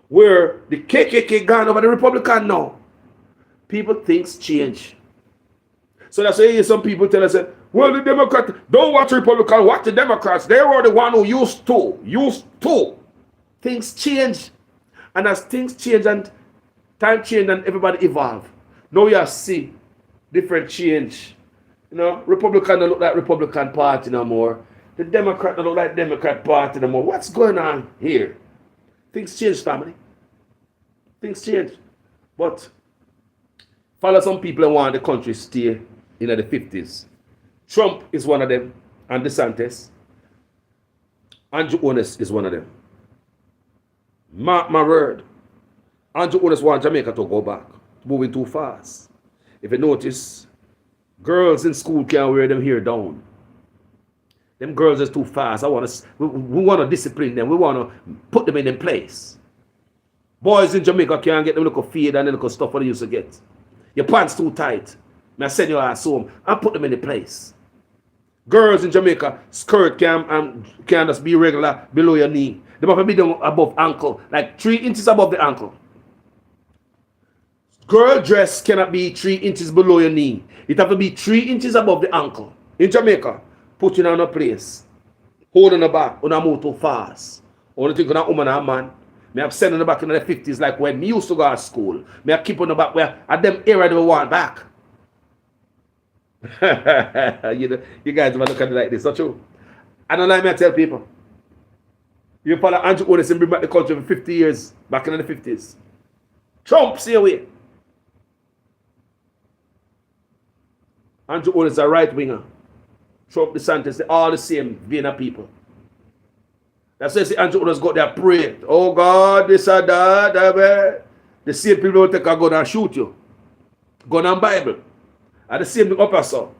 Speaker 1: Where the KKK gone over the Republican now. People things change. So that's why some people tell us, well, the Democrats, don't watch Republicans, watch the Democrats. They were the one who used to. Things change. And as things change and time change and everybody evolve, now you see different change. You know, Republican don't look like Republican Party no more. The Democrat don't look like Democrat Party no more. What's going on here? Things change, family. Things change. But follow some people and want the country stay in the 50s. Trump is one of them, and DeSantis. Andrew Ones is one of them. Mark my word. Andrew Ones wants Jamaica to go back. Moving too fast. If you notice, girls in school can't wear them hair down. Them girls are too fast. We want to discipline them. We want to put them in their place. Boys in Jamaica can't get them little fade and the little stuff what they used to get. Your pants too tight. I send your ass home and put them in the place. Girls in Jamaica, skirt can just be regular below your knee. They must be down above ankle, like 3 inches above the ankle. Girl dress cannot be 3 inches below your knee. It have to be 3 inches above the ankle. In Jamaica, put you on a place. Hold on the back, on a move too fast. Only thing on a woman and a man. Me have sent on the back in the 50s like when me used to go to school. Me have keep on the back where at them era they want back. You guys want to look at it like this, not true? I don't like me to tell people. You follow Andrew Ones and bring back the country for 50 years, back in the 50s. Trump, see away. Andrew Ones is a right winger. Trump, DeSantis, they're all the same Vienna people. That's why Andrew Ones got there praying. Oh God, this and that. The same people will take a gun and shoot you. Gun and Bible. At the same thing upper so.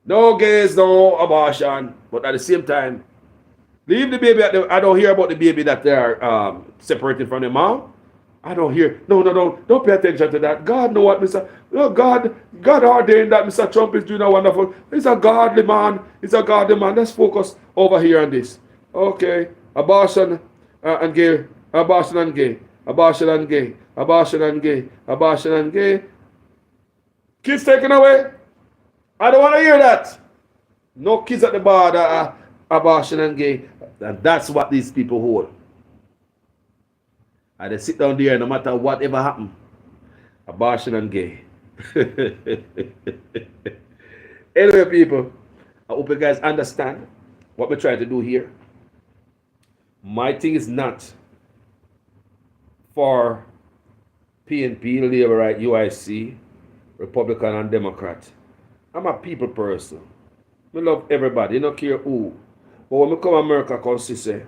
Speaker 1: No gays, no abortion. But at the same time, leave the baby at the, I don't hear about the baby that they are separating from the mom. I don't hear. No. Don't pay attention to that. God know what Mr. No, God ordained that Mr. Trump is doing a wonderful. He's a godly man. He's a godly man. Let's focus over here on this. Okay. Abortion and gay. Abortion and gay. Abortion and gay. Abortion and gay. Abortion and gay. Kids taken away. I don't want to hear that. No kids at the bar that are abortion and gay. And that's what these people hold. And they sit down there no matter whatever happen. Abortion and gay. Anyway, people, I hope you guys understand what we're trying to do here. My thing is not for PNP, Labour Right, UIC, Republican and Democrat. I'm a people person. I love everybody, I don't care who. But when I come to America, come see,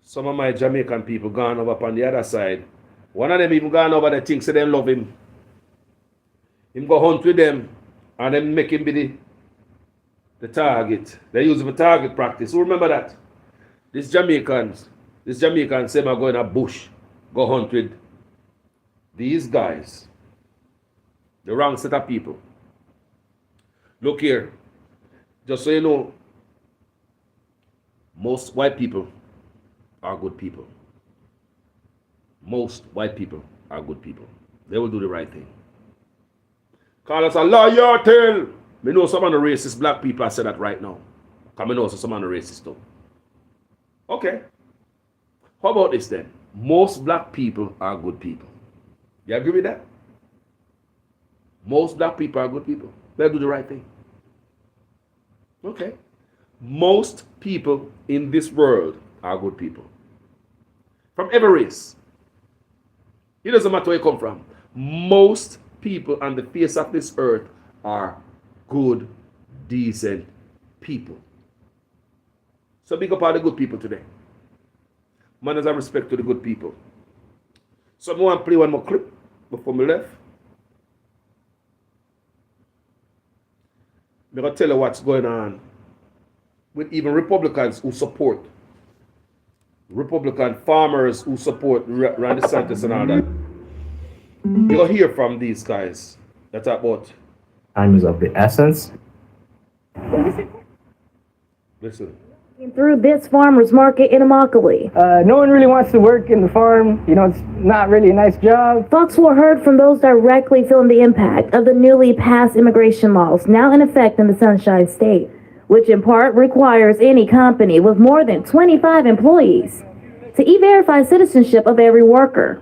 Speaker 1: some of my Jamaican people gone over on the other side. One of them even gone over the thing, so they love him. Him go hunt with them and then make him be the target. They use him for target practice. Who remember that? These Jamaicans say I'm going to bush, go hunt with these guys. The wrong set of people. Look here. Just so you know, most white people are good people. Most white people are good people. They will do the right thing. Call us a liar tail. Me know some of the racist black people are saying that right now. Because I know some of the racist too. Okay. How about this then? Most black people are good people. You agree with that? Most black people are good people. They'll do the right thing. Okay. Most people in this world are good people. From every race. It doesn't matter where you come from. Most people on the face of this earth are good, decent people. So big up all the good people today. Manners and respect to the good people. So I want to play one more clip before me left. I'm going to tell you what's going on with even Republicans who support Republican farmers who support Ron DeSantis and all that. You'll hear from these guys. That's about.
Speaker 3: Time is of the essence.
Speaker 1: Listen.
Speaker 4: Through this farmer's market in Immokalee.
Speaker 5: No one really wants to work in the farm. You know, it's not really a nice job.
Speaker 4: Fox 4 heard from those directly feeling the impact of the newly passed immigration laws now in effect in the Sunshine State, which in part requires any company with more than 25 employees to e-verify citizenship of every worker.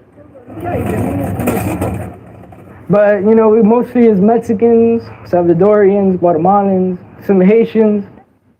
Speaker 5: But, you know, we mostly is Mexicans, Salvadorians, Guatemalans, some Haitians.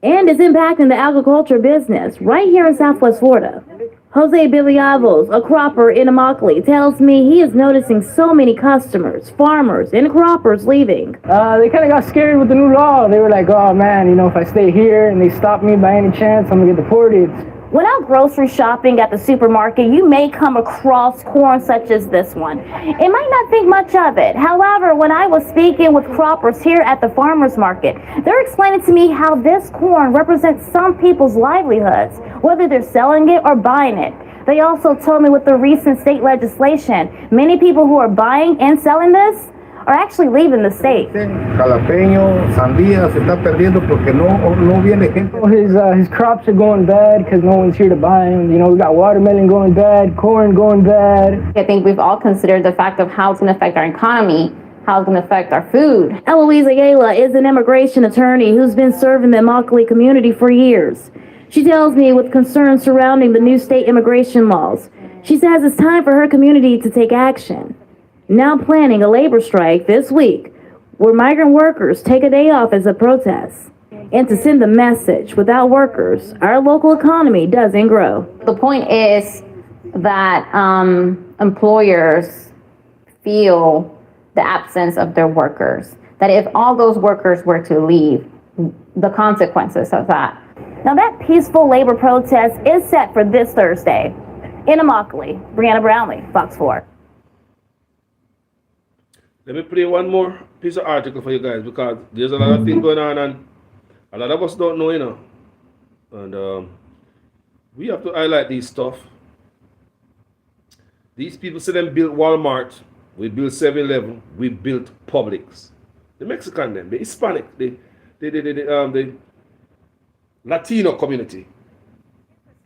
Speaker 4: And is impacting the agriculture business right here in Southwest Florida. Jose Biliavos, a cropper in Immokalee, tells me he is noticing so many customers, farmers, and croppers leaving.
Speaker 5: They kind of got scared with the new law. They were like, oh man, you know, if I stay here and they stop me by any chance, I'm gonna get deported.
Speaker 4: When out grocery shopping at the supermarket, you may come across corn such as this one. It might not think much of it. However, when I was speaking with croppers here at the farmer's market, they're explaining to me how this corn represents some people's livelihoods, whether they're selling it or buying it. They also told me with the recent state legislation, many people who are buying and selling this are actually leaving the state.
Speaker 6: Jalapeño, sandía, se está perdiendo porque no viene gente.
Speaker 5: His crops are going bad because no one's here to buy them. You know, we got watermelon going bad, corn going bad.
Speaker 7: I think we've all considered the fact of how it's going to affect our economy, how it's going to affect our food.
Speaker 4: Eloise Ayala is an immigration attorney who's been serving the Immokalee community for years. She tells me with concerns surrounding the new state immigration laws, she says it's time for her community to take action. Now planning a labor strike this week where migrant workers take a day off as a protest and to send the message, without workers, our local economy doesn't grow.
Speaker 7: The point is that employers feel the absence of their workers, that if all those workers were to leave, the consequences of that.
Speaker 4: Now that peaceful labor protest is set for this Thursday in Immokalee. Brianna Brownlee, Fox 4.
Speaker 1: Let me play one more piece of article for you guys because there's a lot of things going on and a lot of us don't know, you know. And we have to highlight these stuff. These people say them built Walmart, we built 7-Eleven, we built Publix. The Mexican them, the Hispanic, the Latino community.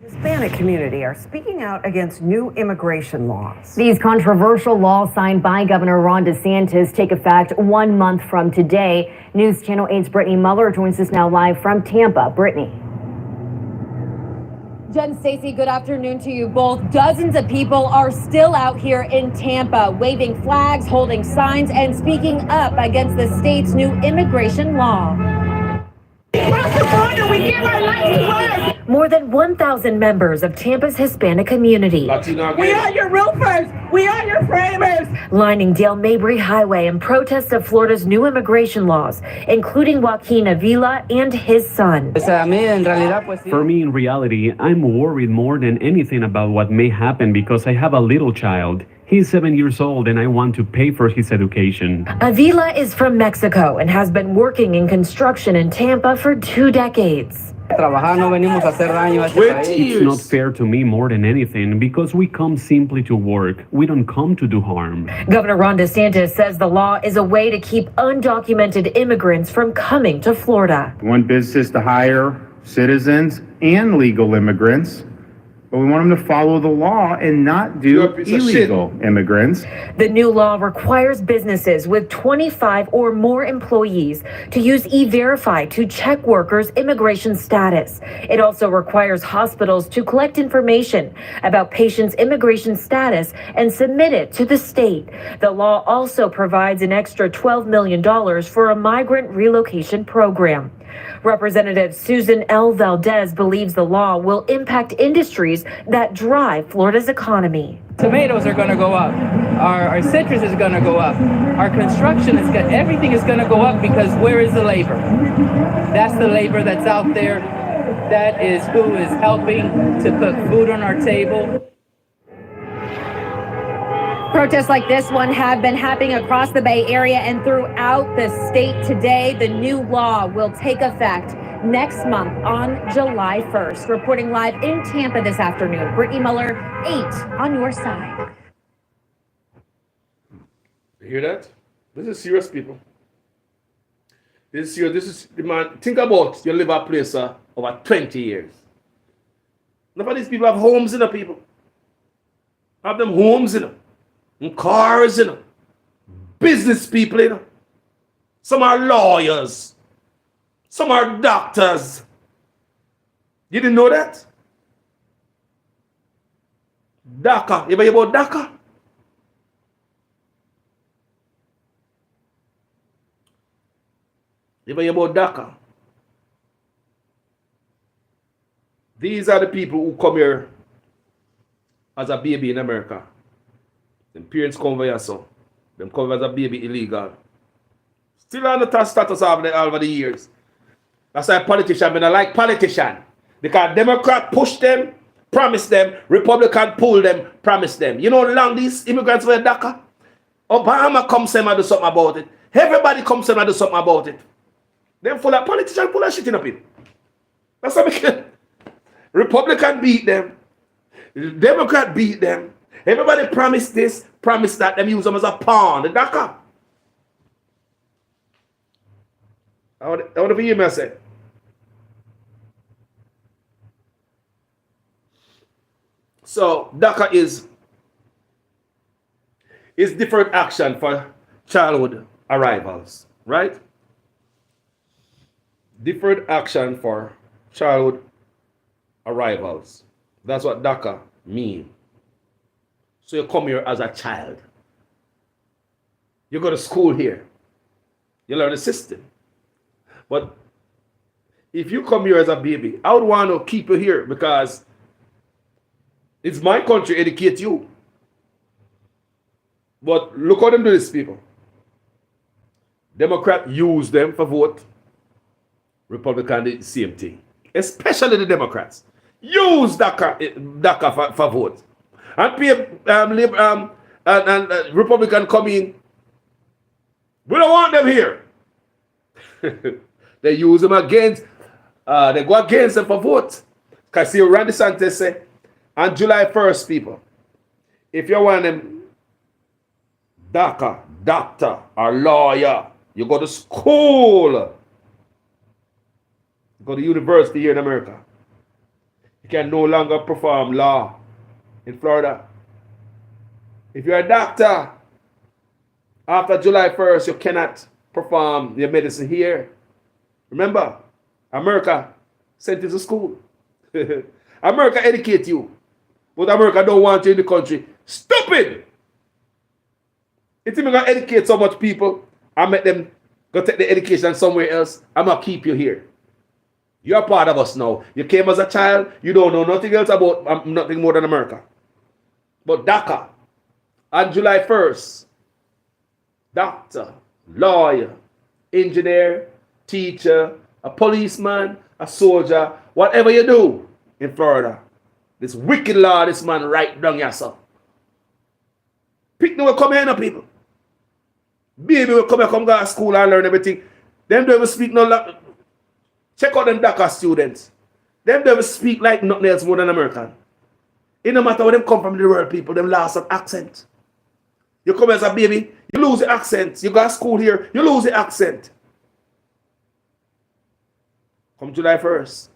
Speaker 8: Hispanic community are speaking out against new immigration laws.
Speaker 9: These controversial laws signed by Governor Ron DeSantis take effect 1 month from today. News Channel 8's Brittany Muller joins us now live from Tampa. Brittany.
Speaker 10: Jen, Stacey, good afternoon to you both. Dozens of people are still out here in Tampa, waving flags, holding signs, and speaking up against the state's new immigration law.
Speaker 9: Across the border, we give our life to work. More than 1,000 members of Tampa's Hispanic community.
Speaker 8: We are your roofers. We are your framers.
Speaker 9: Lining Dale Mabry Highway in protest of Florida's new immigration laws, including Joaquin Avila and his son.
Speaker 11: For me, in reality, I'm worried more than anything about what may happen because I have a little child. He's 7 years old and I want to pay for his education.
Speaker 9: Avila is from Mexico and has been working in construction in Tampa for 2 decades.
Speaker 11: It's not fair to me more than anything because we come simply to work. We don't come to do harm.
Speaker 9: Governor Ron DeSantis says the law is a way to keep undocumented immigrants from coming to Florida.
Speaker 6: We want businesses to hire citizens and legal immigrants, but we want them to follow the law and not do illegal immigrants.
Speaker 9: The new law requires businesses with 25 or more employees to use E-Verify to check workers' immigration status. It also requires hospitals to collect information about patients' immigration status and submit it to the state. The law also provides an extra $12 million for a migrant relocation program. Representative Susan L. Valdez believes the law will impact industries that drive Florida's economy.
Speaker 12: Tomatoes are going to go up. Our citrus is going to go up. Our construction is going. Everything is going to go up because where is the labor? That's the labor that's out there. That is who is helping to put food on our table.
Speaker 10: Protests like this one have been happening across the Bay Area and throughout the state today. The new law will take effect next month on July 1st. Reporting live in Tampa this afternoon, Brittany Muller, 8 on your side.
Speaker 1: You hear that? This is serious, people. This is serious. This is, man, think about you live a place over 20 years. None of these people have homes in them, people. Have them homes in them. And cars in them. Business people in them. Some are lawyers. Some are doctors. You didn't know that? DACA. You ever hear about DACA? You ever hear about DACA? These are the people who come here as a baby in America. Them parents come over here, so. Them come as a baby illegal. Still on the status over the years. That's why politicians, I don't like politicians. Because Democrat push them, promise them. Republican pull them, promise them. You know how long these immigrants were DACA? Obama comes and do something about it. Everybody comes and do something about it. Them full of politicians full of shit in the people. That's what we can. Republican beat them. Democrat beat them. Everybody promise this, promise that. Them use them as a pawn. The DACA. I want to hear me say. So DACA is different action for childhood arrivals, right? Different action for childhood arrivals. That's what DACA means. So you come here as a child. You go to school here. You learn the system. But if you come here as a baby, I would want to keep you here because it's my country, educate you. But look how them do this, people. Democrat use them for vote. Republican did the same thing. Especially the Democrats. Use DACA for vote. And Republican come in. We don't want them here. They use them against, they go against them for vote. Because see, Randy Santos say, on July 1st, people, if you want them DACA, doctor, or lawyer, you go to school, you go to university here in America, you can no longer perform law in Florida. If you're a doctor, after July 1st, you cannot perform your medicine here. Remember, America sent you to school. America educate you. But America don't want you in the country. Stupid! It's even going to educate so much people and make them go take the education somewhere else. I'm going to keep you here. You're part of us now. You came as a child. You don't know nothing else about nothing more than America. But DACA, on July 1st, doctor, lawyer, engineer, teacher, a policeman, a soldier, whatever you do in Florida, this wicked law, this man right down yourself. Pick no will come here, no people. Baby will come here, come go to school and learn everything. Them don't even speak no language. Check out them DACA students. Them don't even speak like nothing else more than American. It no matter where them come from in the world, people, them lost an accent. You come as a baby, you lose the accent. You go to school here, you lose the accent. Come July 1st,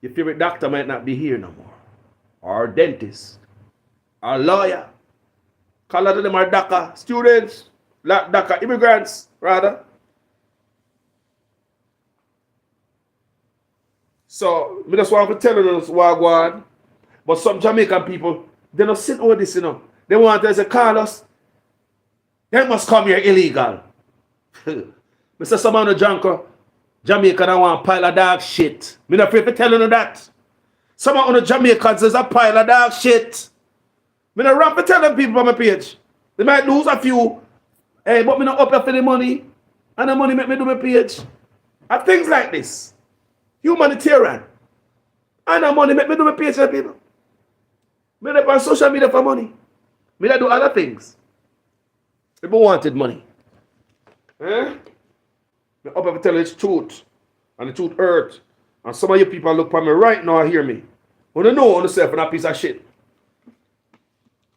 Speaker 1: your favorite doctor might not be here no more. Or dentist. Or lawyer. A lot of them are DACA students. DACA immigrants, rather. So, I just want to tell you this, Wagwan. But some Jamaican people, they don't sit over this, you know. They want to say, Carlos, they must come here illegal. Mr. Samano Janko, Jamaica don't want a pile of dog shit. I'm not afraid to tell you that. Some of the Jamaicans is a pile of dog shit. I'm not wrong for telling people on my page. They might lose a few, hey, but I'm not up here for the money. And the money make me do my page. And things like this. Humanitarian. And the money make me do my page for people. I'm not on social media for money. I'm not do other things. People wanted money. Eh? I up ever tell you the truth. And the truth hurt. And some of you people look at me right now and hear me. When you know on yourself and a piece of shit.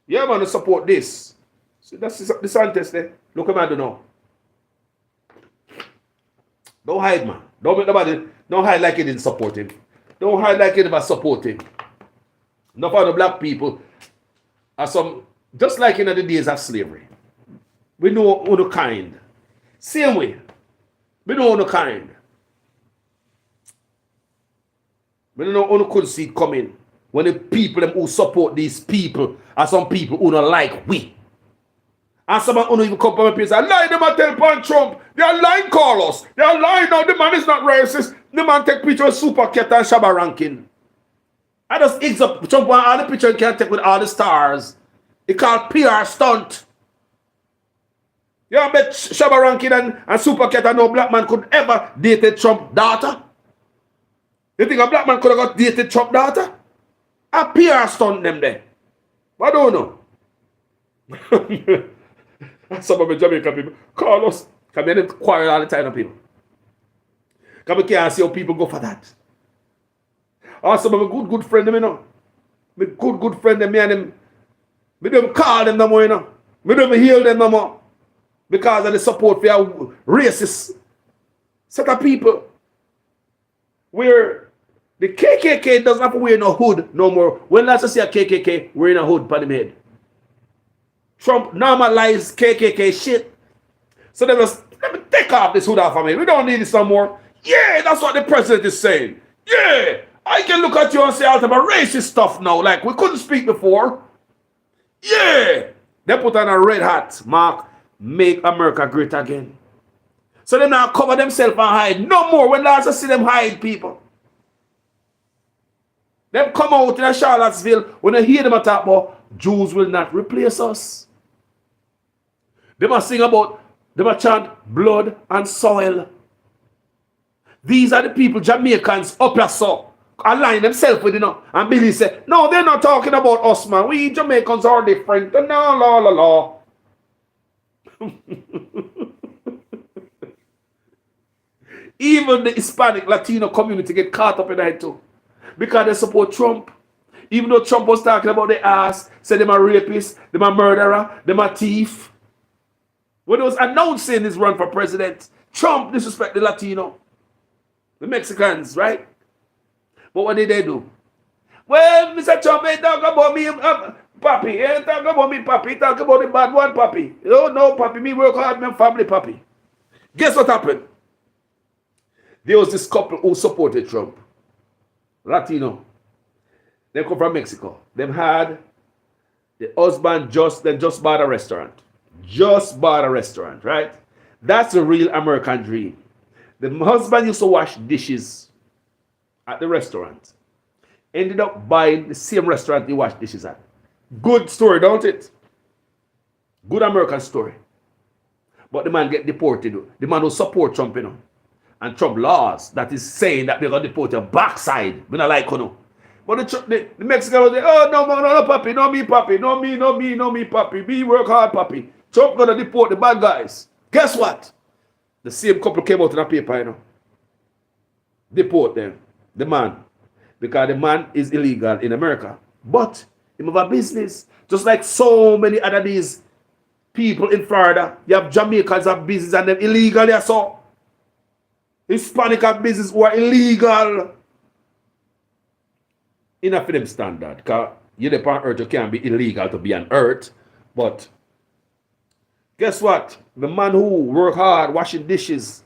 Speaker 1: Yeah, man, to support this. See, that's the scientist there. Look at me, I don't know. Don't hide, man. Don't hide like you didn't support him. Don't hide like you never support him. Enough of the black people are some, just like in the days of slavery. We know who the kind. Same way. We know who the kind. We don't know who could see it coming. When the people them who support these people are some people who don't like we. And someone who don't even come from a place and lie them and tell Pan Trump. They are lying, Carlos. They are lying now. The man is not racist. The man take picture of Super Cat and Shabba Rankin. I just eggs up Trump want all the picture he can take with all the stars. He called PR stunt. You bet Shabba Rankin and Super Cat and no black man could ever date Trump daughter? You think a black man could have got dated Trump daughter? A PR stunt them there. I don't know. Some of the Jamaican people, Carlos, come here and quarrel all the time of people. Come here and see how people go for that. Or some of my good friend them, you know. My good friend them, me and them, me don't call them no more, you know. Me don't heal them no more. Because of the support for a racist set of people. Where the KKK doesn't have to wear no hood no more. When last I see a KKK wearing a hood on the head? Trump normalized KKK shit. So let me take off this hood off of me. We don't need this no more. Yeah, that's what the president is saying. Yeah, I can look at you and say all type of racist stuff now. Like we couldn't speak before. Yeah. They put on a red hat, mark, make America great again. So they now cover themselves and hide. No more. When last I see them hide people. Them come out in Charlottesville when I hear them talk about Jews will not replace us. They must sing about, they must chant blood and soil. These are the people Jamaicans up here so align themselves with, you know. And Billy said, no, they're not talking about us, man. We Jamaicans are different. No, la, la, la. Even the Hispanic Latino community get caught up in that too. Because they support Trump. Even though Trump was talking about their ass, said them a rapist, them a murderer, them a thief. When he was announcing his run for president, Trump disrespect the Latino. The Mexicans, right? But what did they do? Well, Mr. Trump ain't talk about me, papi. He ain't talk about me, papi. He talk about the bad one, papi. Oh, no, papi. Me work hard, my family, papi. Guess what happened? There was this couple who supported Trump. Latino. They come from Mexico. Them had the husband just bought a restaurant. Just bought a restaurant, right? That's the real American dream. The husband used to wash dishes at the restaurant. Ended up buying the same restaurant he washed dishes at. Good story, don't it? Good American story. But the man get deported. The man who support Trump, you know. And Trump laws that is saying that they're going to deport your backside. We not like, you know. But the Mexican was like, oh, no, papi, no me, papi, no me, papi. Me work hard, papi. Trump going to deport the bad guys. Guess what? The same couple came out in a paper, you know. Deport them. The man. Because the man is illegal in America. But he have a business. Just like so many other these people in Florida. You have Jamaicans have business and them illegal, yeah, so. Hispanic have business who are illegal. Enough for them standard. Because you're on earth, you can't be illegal to be on earth. But guess what? The man who work hard washing dishes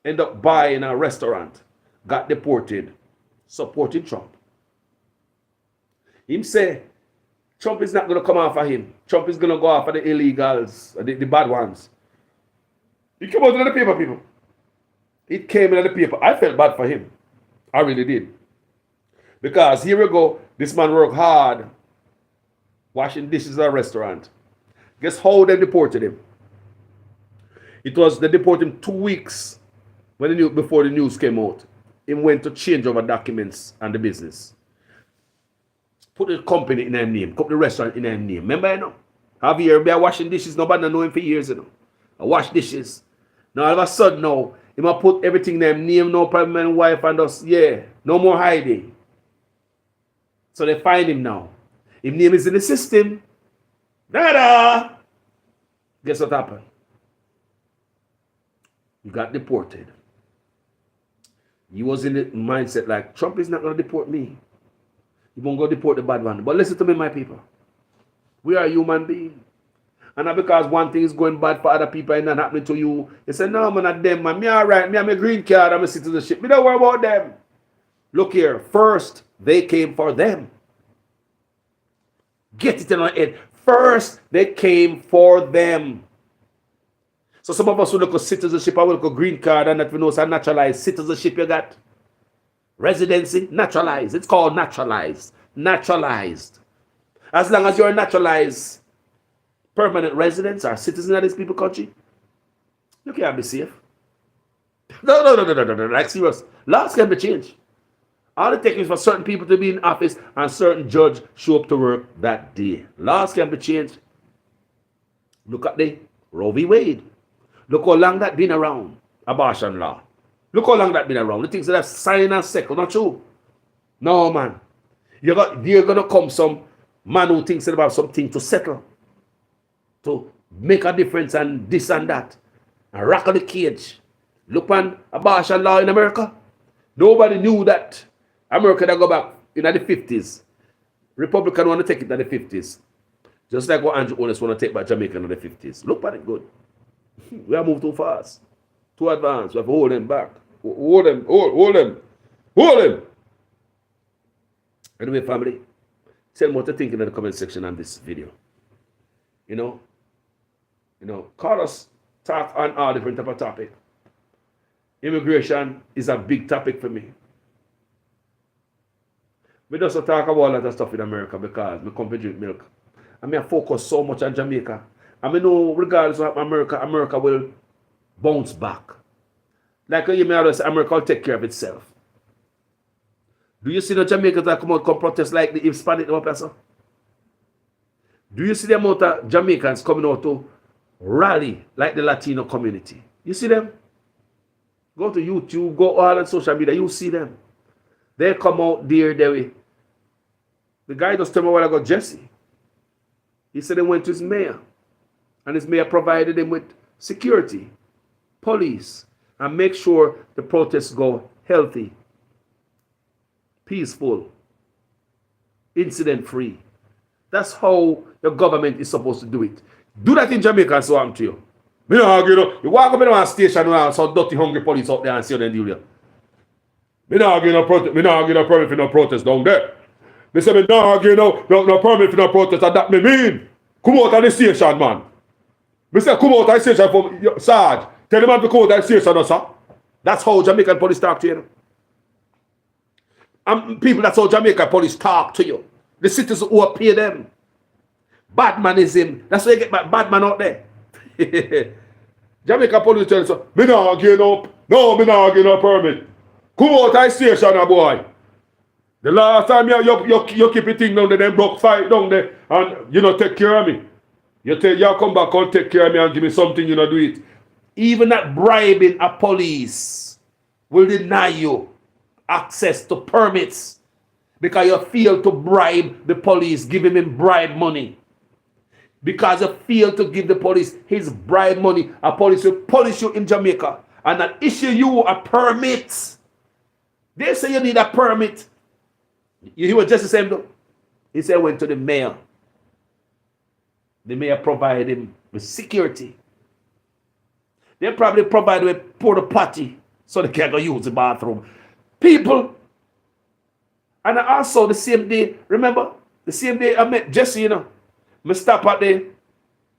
Speaker 1: end up buying a restaurant, got deported, supporting Trump. Him say Trump is not going to come after him. Trump is going to go after the illegals, the bad ones. He came out in the paper, people. It came in the paper. I felt bad for him. I really did. Because here we go. This man worked hard washing dishes at a restaurant. Guess how they deported him? It was they deported him 2 weeks before the news came out. He went to change over documents and the business. Put the company in their name. Put the restaurant in their name. Remember, you know? Javier been washing dishes. Nobody know him for years, you know. I wash dishes. Now all of a sudden now, he might put everything them name, no problem, and wife and us, yeah, no more hiding. So they find him now. His name is in the system. Nada! Guess what happened? He got deported. He was in the mindset like, Trump is not going to deport me. He won't go deport the bad one. But listen to me, my people. We are human beings. And not because one thing is going bad for other people and not happening to you. You say, no, man, not them, man. Me all right. Me have my green card and my citizenship. Me don't worry about them. Look here. First, they came for them. Get it in our head. First, they came for them. So some of us will look at citizenship, I will look at green card, and that we know it's a naturalized citizenship you got. Residency, naturalized. It's called naturalized. Naturalized. As long as you're a naturalized permanent resident or citizen of this people's country, you can't be safe. No. Like serious. Laws can be changed. All it takes is for certain people to be in office and certain judge show up to work that day. Laws can be changed. Look at the Roe v. Wade. Look how long that been around. Abortion law. Look how long that been around. The things that have signed and second, not true. No, man. You're going to come some man who thinks about something to settle. To make a difference and this and that. And rattle the cage. Look on abortion law in America. Nobody knew that America that go back in the 50s. Republican want to take it in the 50s. Just like what Andrew Onis want to take back Jamaica in the 50s. Look at it good. We have moved too fast. Too advanced. We have to hold them back. Hold them. Anyway, family, tell me what you think in the comment section on this video. You know, call us, talk on all different type of topic. Immigration is a big topic for me. We just talk about a lot of stuff in America because we come to drink milk. I mean, I focus so much on Jamaica. I mean, no, regardless of America will bounce back. Like you may always say, America will take care of itself. Do you see the Jamaicans that come protest like the Hispanic Organizer? Do you see the amount of Jamaicans coming out to rally like the Latino community? You see them? Go to YouTube, go all on social media, you see them. They come out there, the guy just told me a while ago, Jesse. He said they went to his mayor. And his mayor provided him with security, police, and make sure the protests go healthy, peaceful, incident-free. That's how the government is supposed to do it. Do that in Jamaica and so happen to you. Me no argue, you walk up in a station and some dirty, hungry police out there and see them deal with you. Me no argue no protest. Me no argue no permit for no protest down there. Me say me no argue no permit for no protest, and that me mean. Come out of the station, man. Me say come out of the station for Sarge. Tell the man to come out of the station, sir. That's how Jamaican police talk to you. And people, that's how Jamaican police talk to you. The citizens who pay them. Badmanism. That's why you get bad man out there. Jamaica police tell you, me no give no permit. Come out of the station, boy. The last time you keep a thing down there, then broke fight down there, and you know take care of me. You come back and take care of me and give me something, you know, do it. Even that bribing a police will deny you access to permits because you fail to bribe the police, giving him bribe money. Because you fail to give the police his bribe money, a police will punish you in Jamaica and not issue you a permit. They say you need a permit. You hear what Jesse said though? He said went to the mayor. The mayor provided him with security. They probably provided with porta potty so they can't go use the bathroom. People. And also the same day, remember? The same day I met Jesse, you know. I stop at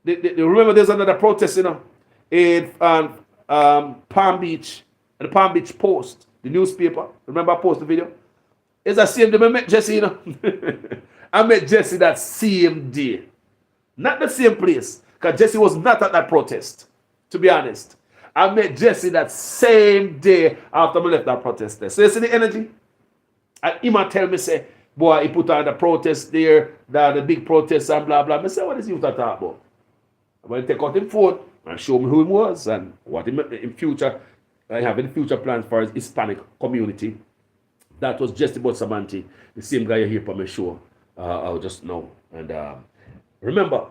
Speaker 1: remember there's another protest, you know, in Palm Beach, and the Palm Beach Post, the newspaper. Remember I posted the video? It's the same day I met Jesse, you know. I met Jesse that same day. Not the same place, because Jesse was not at that protest, to be honest. I met Jesse that same day after I left that protest there. So you see the energy? And he might tell me, say, boy, he put on the protest there, the big protest and blah, blah. I say, what is you talking about? When he take out his phone, and show me who he was and what in future I have in future plans for his Hispanic community. That was Jesse Bustamante, the same guy you hear from my show. I'll just know. And remember,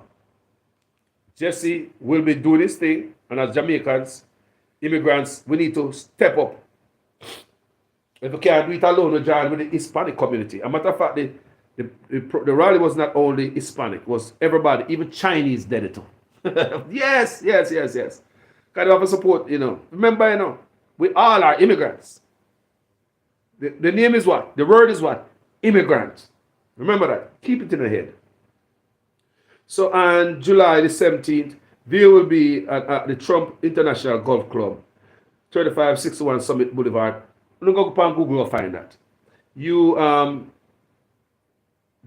Speaker 1: Jesse will be doing his thing, and as Jamaicans, immigrants, we need to step up. If we can't do it alone, we join with the Hispanic community. As a matter of fact, the rally was not only Hispanic, it was everybody, even Chinese did it too. Yes. Kind of a support, Remember, we all are immigrants. The name is what? The word is what? Immigrants. Remember that. Keep it in the head. So on July the 17th, there will be at the Trump International Golf Club, 3561 Summit Boulevard. I'm going to go on Google and find that. You,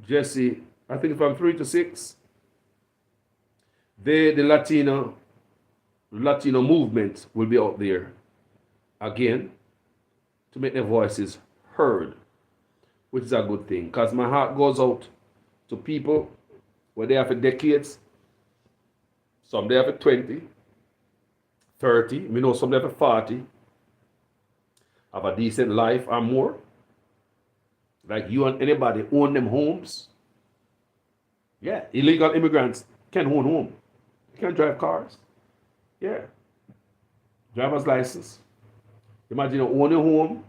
Speaker 1: Jesse, I think from 3 to 6, the Latino movement will be out there again to make their voices heard, which is a good thing. Because my heart goes out to people where they have for decades, some there for 20, 30, we know some there for 40, have a decent life or more. Like you and anybody own them homes. Yeah, illegal immigrants can own home. They can drive cars. Yeah. Driver's license. Imagine you own a home.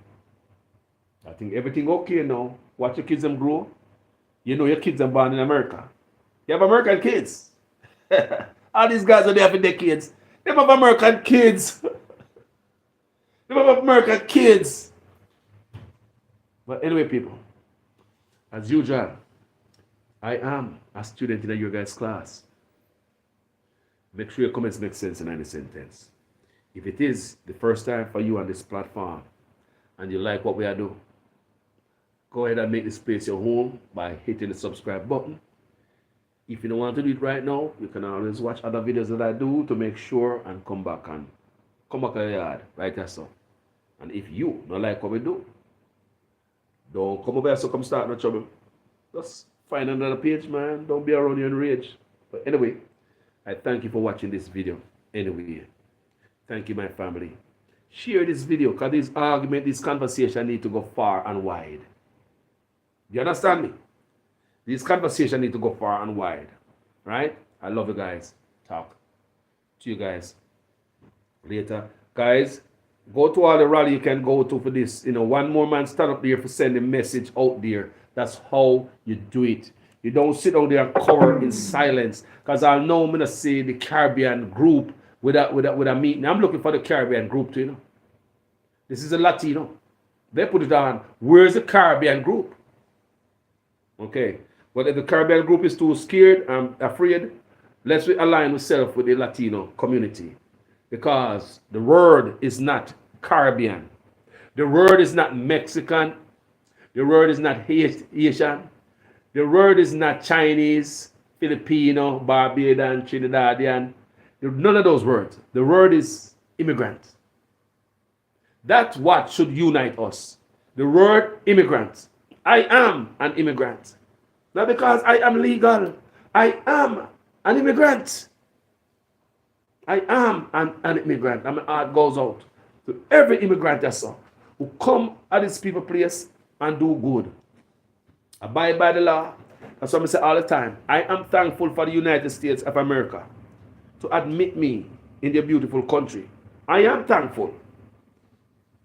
Speaker 1: I think everything okay now. Watch your kids them grow. You know your kids are born in America. You have American kids. All these guys are there for decades. They have American kids. They have American kids. But anyway, people, as usual, I am a student in your guys' class. Make sure your comments make sense in any sentence. If it is the first time for you on this platform and you like what we are doing, go ahead and make this place your home by hitting the subscribe button. If you don't want to do it right now, you can always watch other videos that I do to make sure and come back to your yard, right there so. And if you don't like what we do, don't come over here so come start no trouble. Just find another page, man. Don't be around here in rage. But anyway, I thank you for watching this video. Anyway, thank you, my family. Share this video because this argument, this conversation need to go far and wide. You understand me? This conversation need to go far and wide. Right? I love you guys. Talk to you guys later. Guys, go to all the rally you can go to for this. One more man stand up there for send a message out there. That's how you do it. You don't sit out there and cover in silence. Because I know I'm going to say the Caribbean group with a meeting. I'm looking for the Caribbean group too, This is a Latino. They put it on. Where's the Caribbean group? Okay. But if the Caribbean group is too scared and afraid, let's align ourselves with the Latino community. Because the word is not Caribbean. The word is not Mexican. The word is not Haitian. The word is not Chinese, Filipino, Barbadian, Trinidadian. None of those words. The word is immigrant. That's what should unite us. The word immigrant. I am an immigrant. Not because I am legal. I am an immigrant. I am an immigrant. And my heart goes out to every immigrant I saw who come at this people place and do good. Abide by the law. That's what I say all the time. I am thankful for the United States of America to admit me in their beautiful country. I am thankful.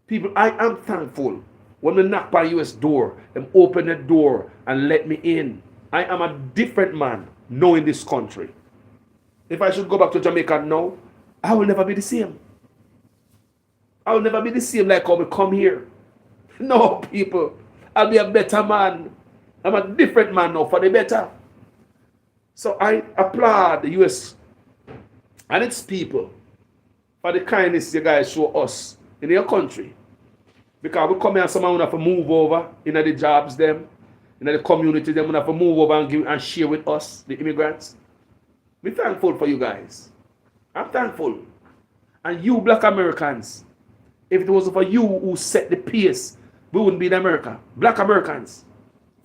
Speaker 1: People, I am thankful. When they knock on US door, them open the door and let me in. I am a different man knowing this country. If I should go back to Jamaica now, I will never be the same. I will never be the same like how we come here. No, people. I'll be a better man. I'm a different man now for the better. So I applaud the US and its people for the kindness you guys show us in your country. Because we come here and someone have to move over in the jobs them, in the community, them have to move over and share with us, the immigrants. We're thankful for you guys. I'm thankful. And you black Americans, if it was for you who set the pace, we wouldn't be in America. Black Americans.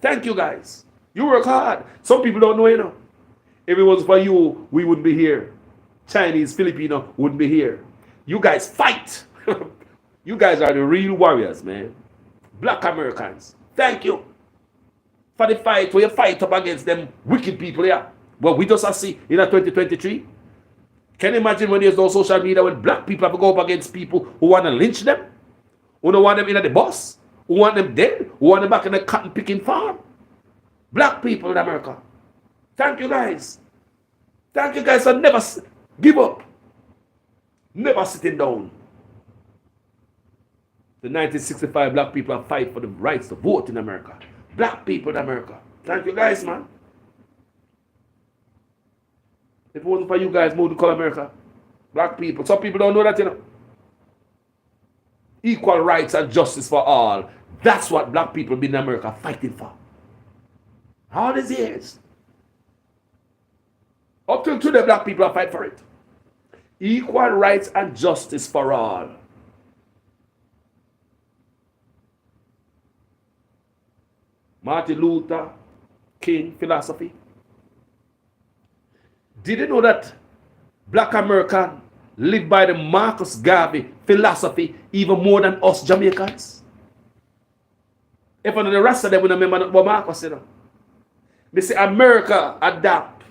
Speaker 1: Thank you guys. You work hard. Some people don't know, If it was for you, we wouldn't be here. Chinese, Filipino wouldn't be here. You guys fight. You guys are the real warriors, man. Black Americans. Thank you for the fight where you fight up against them wicked people here. Well, we just see in 2023. Can you imagine when there's no social media when black people have to go up against people who want to lynch them? Who don't want them in the bus? Who want them dead? Who want them back in the cotton picking farm? Black people in America. Thank you guys. Thank you guys for never give up. Never sitting down. The 1965 black people have fight for the rights to vote in America. Black people in America. Thank you guys, man. If it wasn't for you guys moved to call America, black people. Some people don't know that, you know. Equal rights and justice for all. That's what black people been in America fighting for. All these years. Up till today, black people are fighting for it. Equal rights and justice for all. Martin Luther King philosophy. Did you know that black Americans live by the Marcus Garvey philosophy even more than us Jamaicans? If one of the rest of them we don't remember what Marcus said. They say America adapt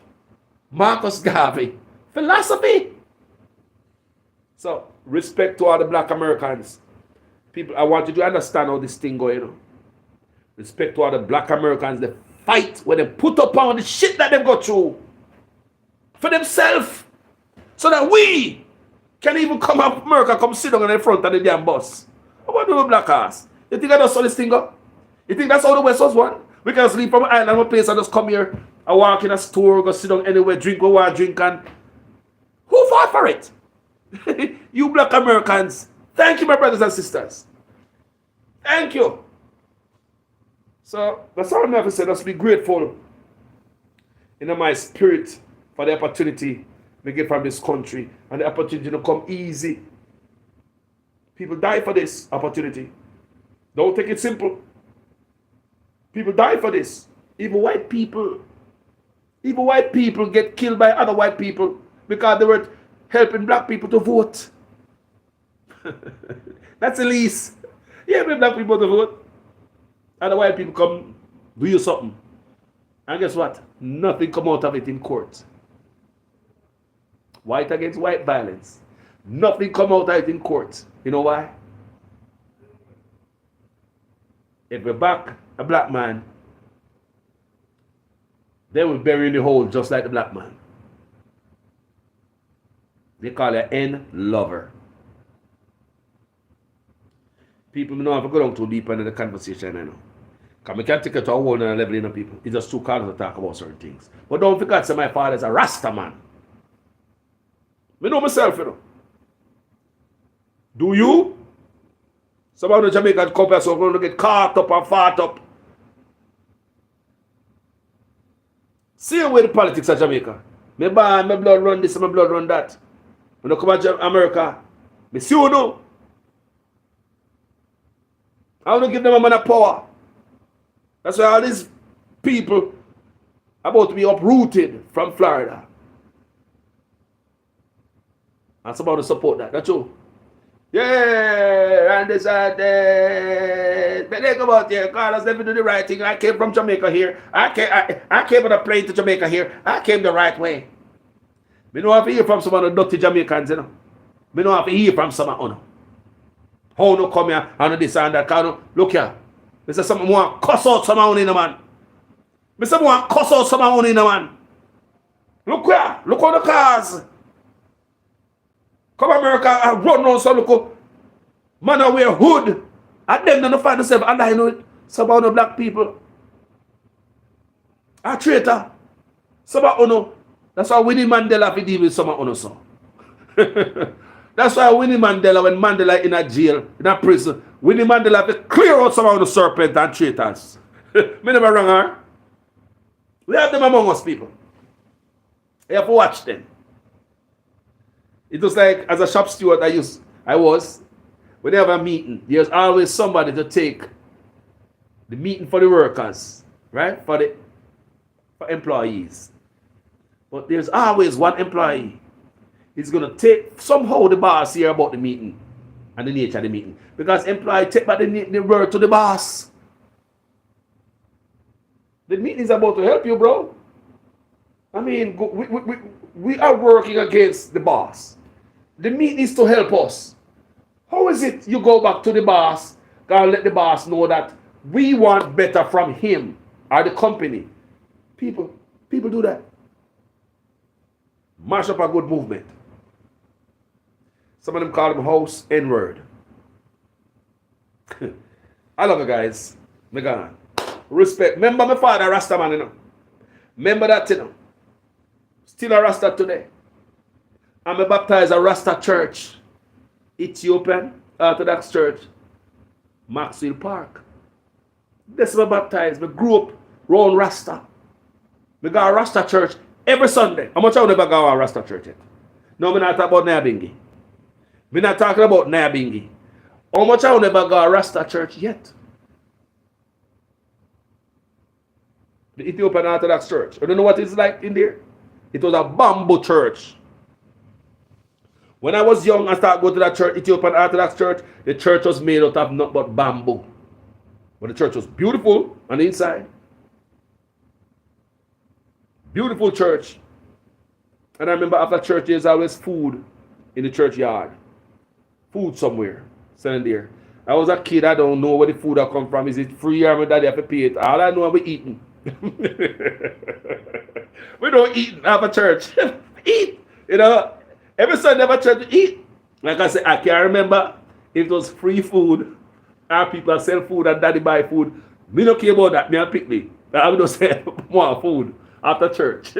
Speaker 1: Marcus Garvey philosophy. So respect to all the black Americans. People, I want you to understand how this thing going on. Respect to all the black Americans, they fight when they put up on the shit that they go through for themselves. So that we can even come up America, come sit down in the front of the damn bus. What about the black ass? You think I just saw this thing up? You think that's how the West was one? We can sleep from an island, one place, and just come here, I walk in a store, go sit down anywhere, drink what I drink, and who fought for it? You black Americans. Thank you, my brothers and sisters. Thank you. So that's all I'm going to say. Let's be grateful in my spirit for the opportunity we get from this country and the opportunity to come easy. People die for this opportunity. Don't take it simple. People die for this. Even white people get killed by other white people because they were helping black people to vote. That's the least. Yeah, black people to vote. And the white people come do you something. And guess what? Nothing come out of it in court. White against white violence. Nothing come out of it in court. You know why? If we back a black man, they will bury in the hole just like the black man. They call it an lover. People don't have to go down too deep into the conversation, I know. Because we can't take it to a whole other level, you know, people. It's just too cold to talk about certain things. But don't forget, say my father's a Rasta man. I know myself, you know. Do you? Some of the Jamaicans come here, so we're going to get caught up and fought up. See where the politics of Jamaica. My band, my blood run this, my blood run that. When I come to America, I see you know. I want to give them a man of power. That's why all these people about to be uprooted from Florida. And somebody support that. That's true. Yeah, and this and that. But they come out here, Carlos, let me do the right thing. I came from Jamaica here. I came on a plane to Jamaica here. I came the right way. We don't have to hear from some of the dirty Jamaicans, you know. We don't have to hear from some of them. How no come here and this and that. Look here. I say someone want to cuss out someone in a man. I say want to cuss out someone in a man. Look here. Look on the cars. Come America and run around so look. Man I wear hood. And them don't find themselves and I know some of the black people. A traitor. Some of them. That's why Winnie Mandela have to deal with some of them so. That's why Winnie Mandela, when Mandela in a jail, in a prison, Winnie Mandela have to clear out some of the serpents and traitors. Me never wrong her. We have them among us people. You have to watch them. It was like as a shop steward I was, when they have a meeting, there's always somebody to take the meeting for the workers, right? For employees. But there's always one employee. is going to take somehow the boss here about the meeting and the nature of the meeting. Because employee take back the word to the boss. The meeting is about to help you, bro. I mean, we are working against the boss. The meeting is to help us. How is it you go back to the boss and let the boss know that we want better from him or the company? People do that. Mash up a good movement. Some of them call him house N-word. I love you guys. Me gone. Respect. Remember my father Rasta man, you know. Remember that, you know. Still a Rasta today. I'm a baptized a Rasta church. Ethiopian Orthodox Church. Maxwell Park. That's where I baptized. I grew up around Rasta. I go to Rasta church every Sunday. How much I never go to Rasta church yet? No, I'm not talking about Nyabingi. I'm not talking about Nyabingi. How much I never go to Rasta church yet? The Ethiopian Orthodox Church. You don't know what it's like in there? It was a bamboo church. When I was young, I started going to that church, Ethiopian Orthodox Church. The church was made out of nothing but bamboo. But the church was beautiful on the inside. Beautiful church. And I remember after church, there's always food in the churchyard. Food somewhere, selling there. I was a kid, I don't know where the food I come from. Is it free or my daddy have to pay it? All I know is we eating. We don't eat after church. Eat. You know, every Sunday after church, we eat. Like I said, I can't remember if it was free food or people sell food and daddy buy food. Me don't care about that. Me and pick me. I will just say more food after church.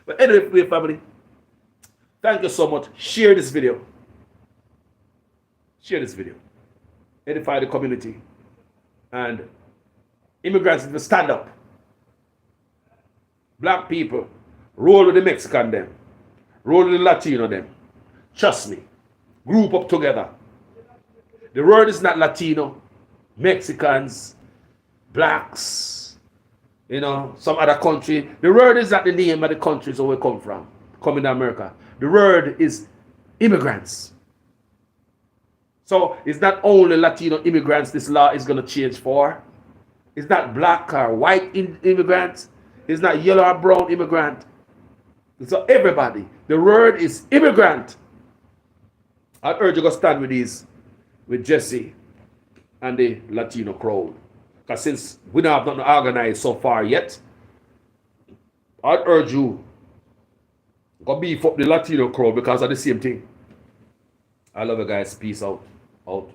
Speaker 1: But anyway, family, thank you so much. Share this video. Share this video. Edify the community. And immigrants need to stand up. Black people, roll with the Mexican them. Roll with the Latino them. Trust me. Group up together. The word is not Latino, Mexicans, blacks, you know, some other country. The word is not the name of the countries where we come from, coming to America. The word is immigrants. So it's not only Latino immigrants this law is going to change for. It's not black or white immigrants. It's not yellow or brown immigrant. So everybody. The word is immigrant. I urge you to stand with these, with Jesse and the Latino crowd. Because since we don't have nothing organized so far yet, I urge you to beef up the Latino crowd because of the same thing. I love you guys. Peace out. Out.